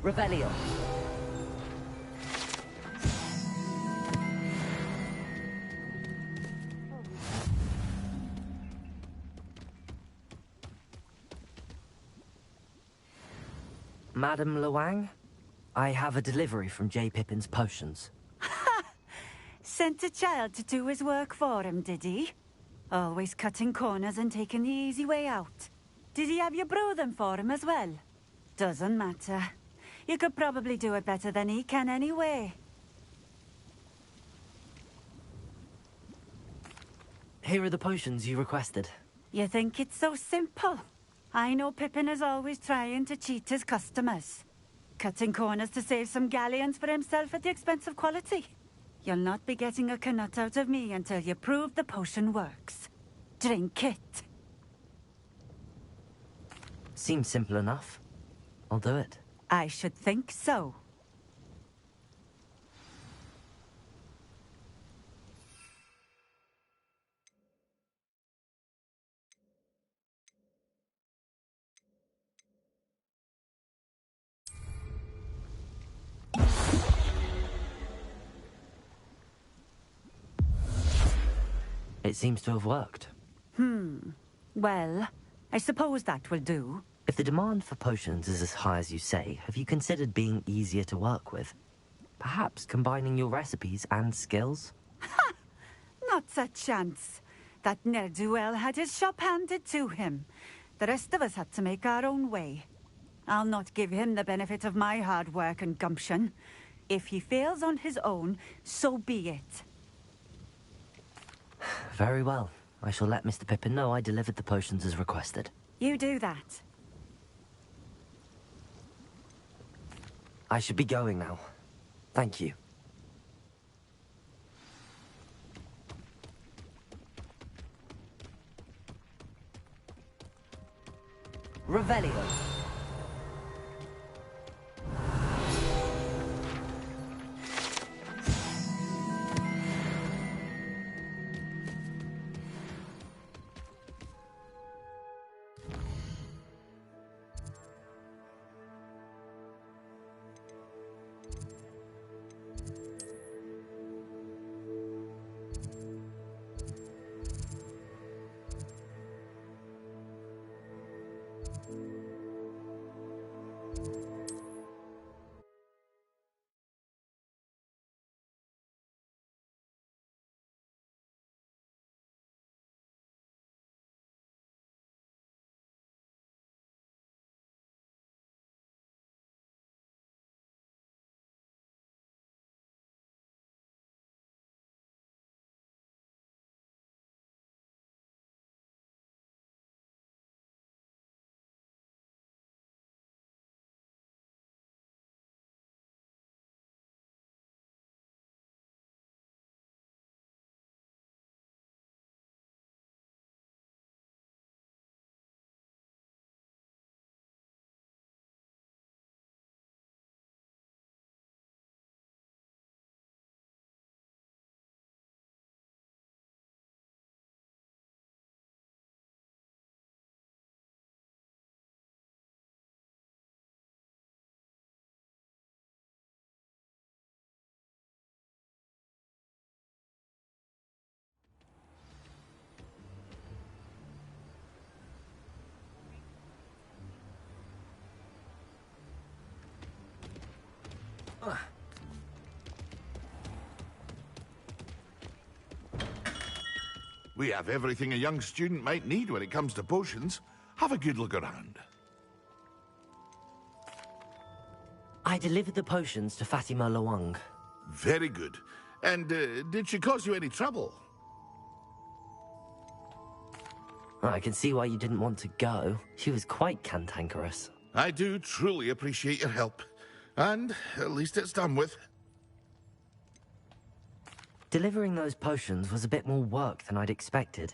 Revelio. Madam Luang, I have a delivery from J. Pippin's potions. Sent a child to do his work for him, did he? Always cutting corners and taking the easy way out. Did he have you brew them for him as well? Doesn't matter. You could probably do it better than he can anyway. Here are the potions you requested. You think it's so simple? I know Pippin is always trying to cheat his customers. Cutting corners to save some galleons for himself at the expense of quality. You'll not be getting a canut out of me until you prove the potion works. Drink it. Seems simple enough. I'll do it. I should think so. It seems to have worked. Well, I suppose that will do. If the demand for potions is as high as you say, have you considered being easier to work with? Perhaps combining your recipes and skills? Not a chance. That ne'er-do-well had his shop handed to him. The rest of us had to make our own way. I'll not give him the benefit of my hard work and gumption. If he fails on his own, so be it. Very well. I shall let Mr. Pippin know I delivered the potions as requested. You do that. I should be going now. Thank you. Revelio. We have everything a young student might need when it comes to potions. Have a good look around. I delivered the potions to Fatima Lawang. Very good. And did she cause you any trouble? I can see why you didn't want to go. She was quite cantankerous. I do truly appreciate your help. And at least it's done with. Delivering those potions was a bit more work than I'd expected.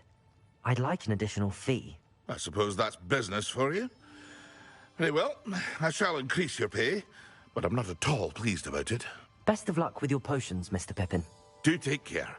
I'd like an additional fee. I suppose that's business for you. Very well, I shall increase your pay, but I'm not at all pleased about it. Best of luck with your potions, Mr. Pippin. Do take care.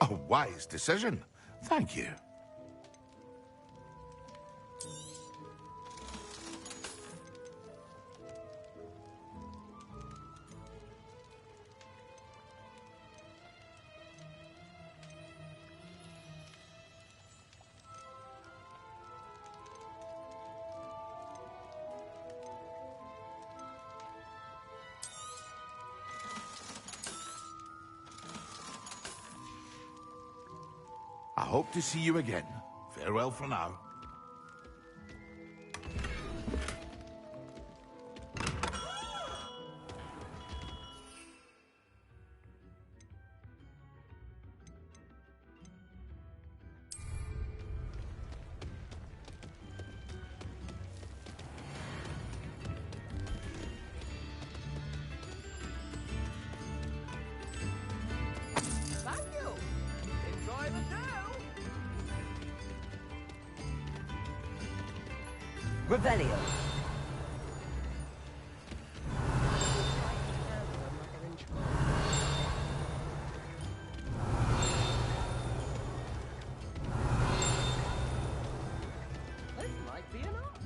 A wise decision. Thank you. I hope to see you again. Farewell for now. Thank you. Enjoy the show. Revelio. This might be enough.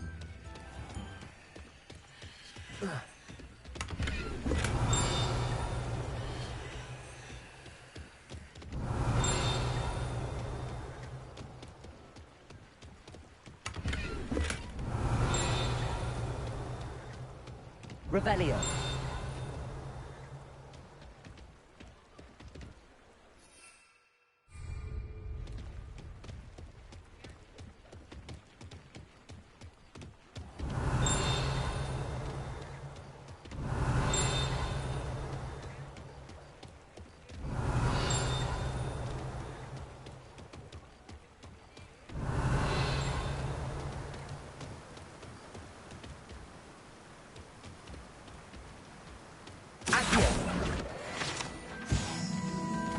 Revelio.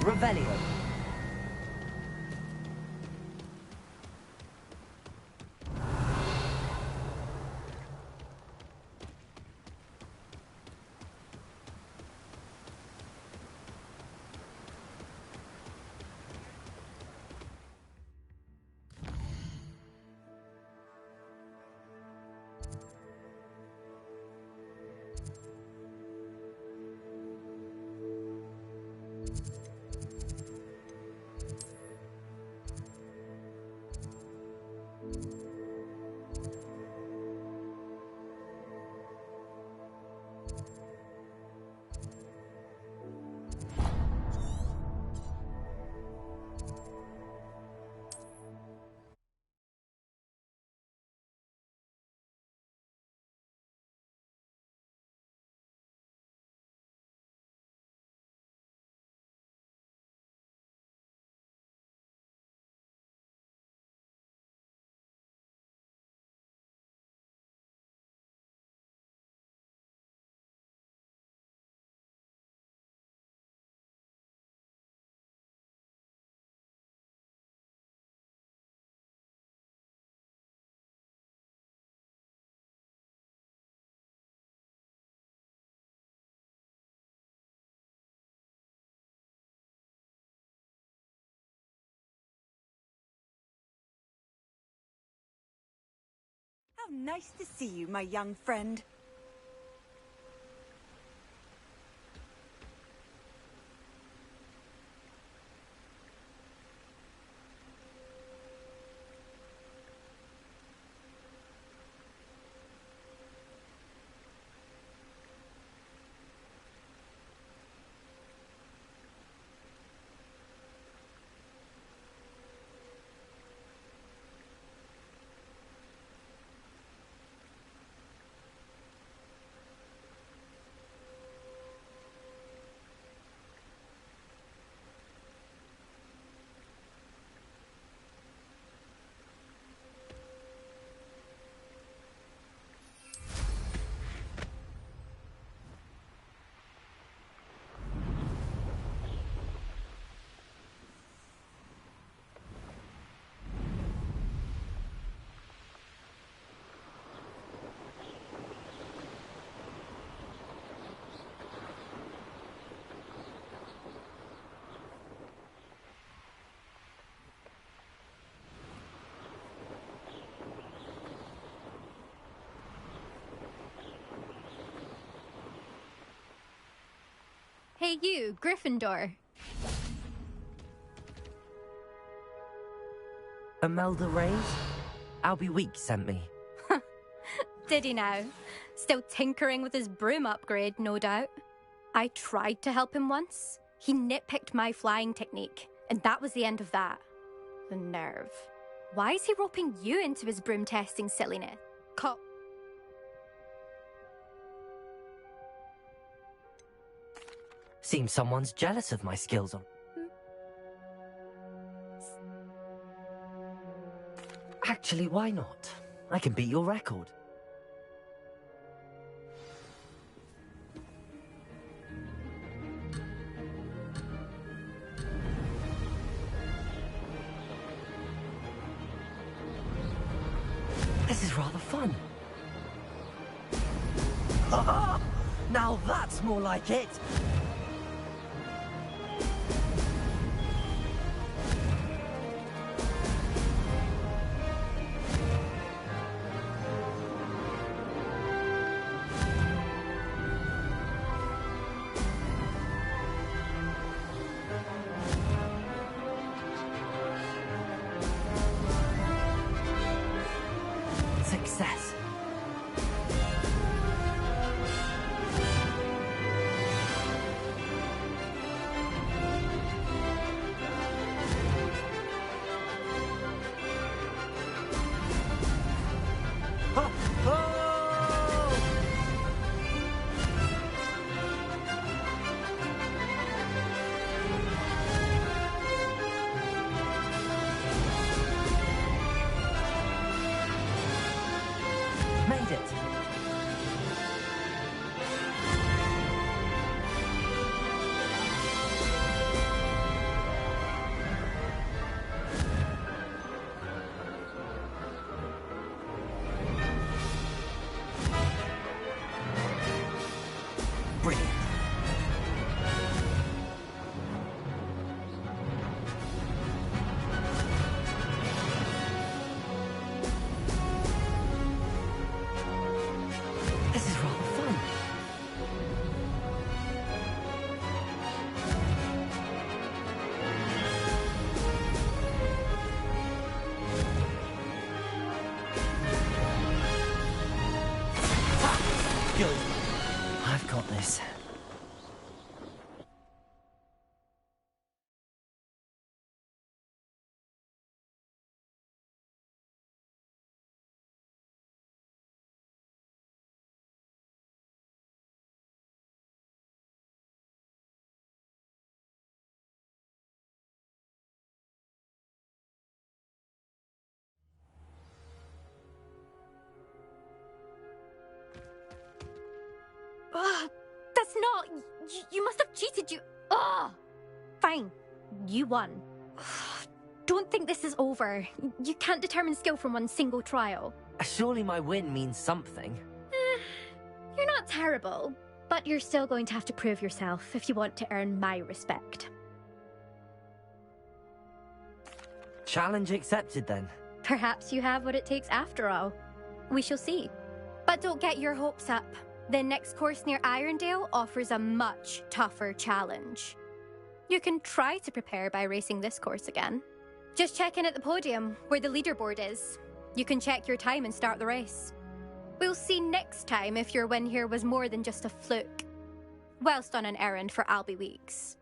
Revelio. How nice to see you, my young friend. Hey you, Gryffindor. Imelda Reyes? Albie Weeks sent me. Did he now? Still tinkering with his broom upgrade, no doubt. I tried to help him once. He nitpicked my flying technique, and that was the end of that. The nerve. Why is he roping you into his broom testing silliness? Seems someone's jealous of my skills on... Actually, why not? I can beat your record. This is rather fun. Now that's more like it! Success. Made it. Brilliant. This is rather fun. Good. I've got this. Ugh, that's not... You must have cheated, you... Ugh! Fine. You won. Don't think this is over. You can't determine skill from one single trial. Surely my win means something. You're not terrible, but you're still going to have to prove yourself if you want to earn my respect. Challenge accepted then. Perhaps you have what it takes after all. We shall see. But don't get your hopes up. The next course near Irondale offers a much tougher challenge. You can try to prepare by racing this course again. Just check in at the podium, where the leaderboard is. You can check your time and start the race. We'll see next time if your win here was more than just a fluke, whilst on an errand for Albie Weeks.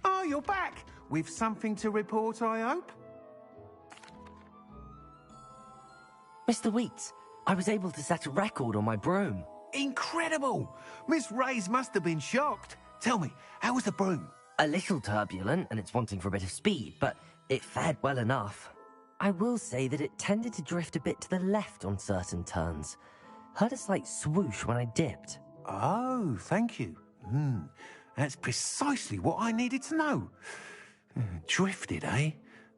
Oh, you're back! With something to report, I hope? Mr. Wheats, I was able to set a record on my broom. Incredible! Miss Reyes must have been shocked. Tell me, how was the broom? A little turbulent, and it's wanting for a bit of speed, but it fared well enough. I will say that it tended to drift a bit to the left on certain turns. Heard a slight swoosh when I dipped. Oh, thank you. That's precisely what I needed to know. Drifted, eh?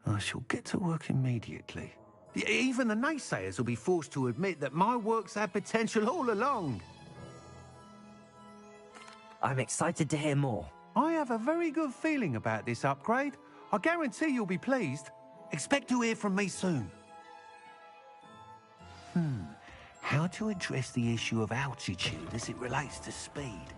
I shall get to work immediately. Even the naysayers will be forced to admit that my work's had potential all along. I'm excited to hear more. I have a very good feeling about this upgrade. I guarantee you'll be pleased. Expect to hear from me soon. How to address the issue of altitude as it relates to speed?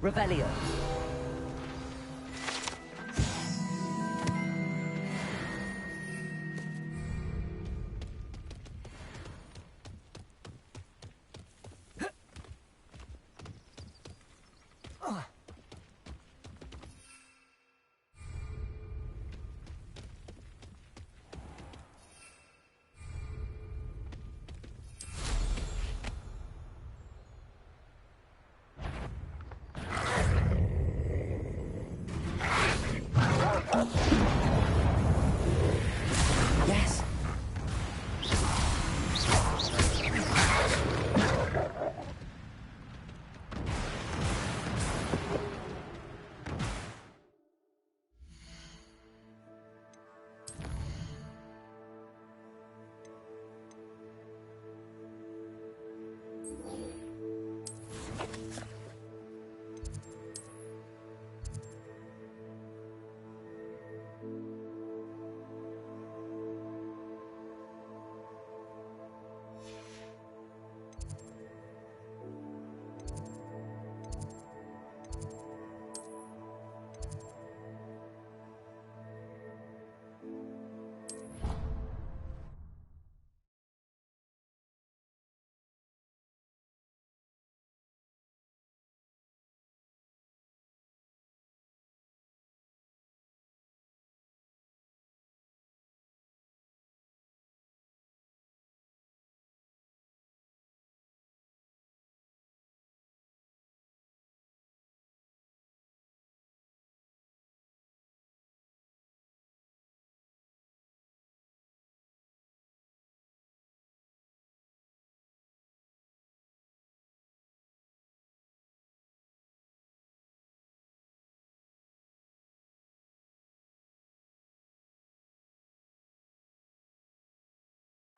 Revelio.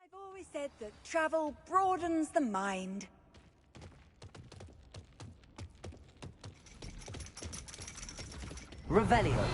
I've always said that travel broadens the mind. Revelio.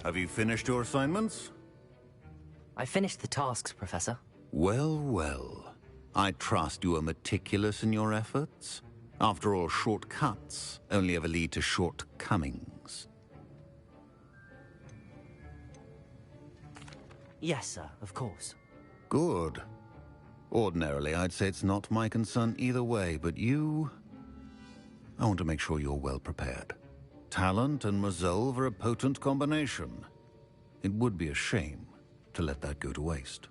Have you finished your assignments? I finished the tasks, Professor. Well, well. I trust you are meticulous in your efforts. After all, shortcuts only ever lead to shortcomings. Yes, sir, of course. Good. Ordinarily, I'd say it's not my concern either way, but you... I want to make sure you're well prepared. Talent and resolve are a potent combination. It would be a shame to let that go to waste.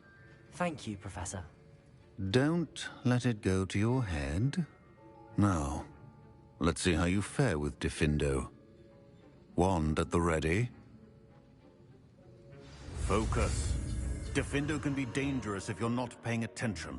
Thank you, Professor. Don't let it go to your head. Now, let's see how you fare with Diffindo. Wand at the ready. Focus. Diffindo can be dangerous if you're not paying attention.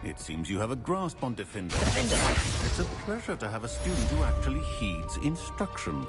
It seems you have a grasp on Diffindo. It's a pleasure to have a student who actually heeds instruction.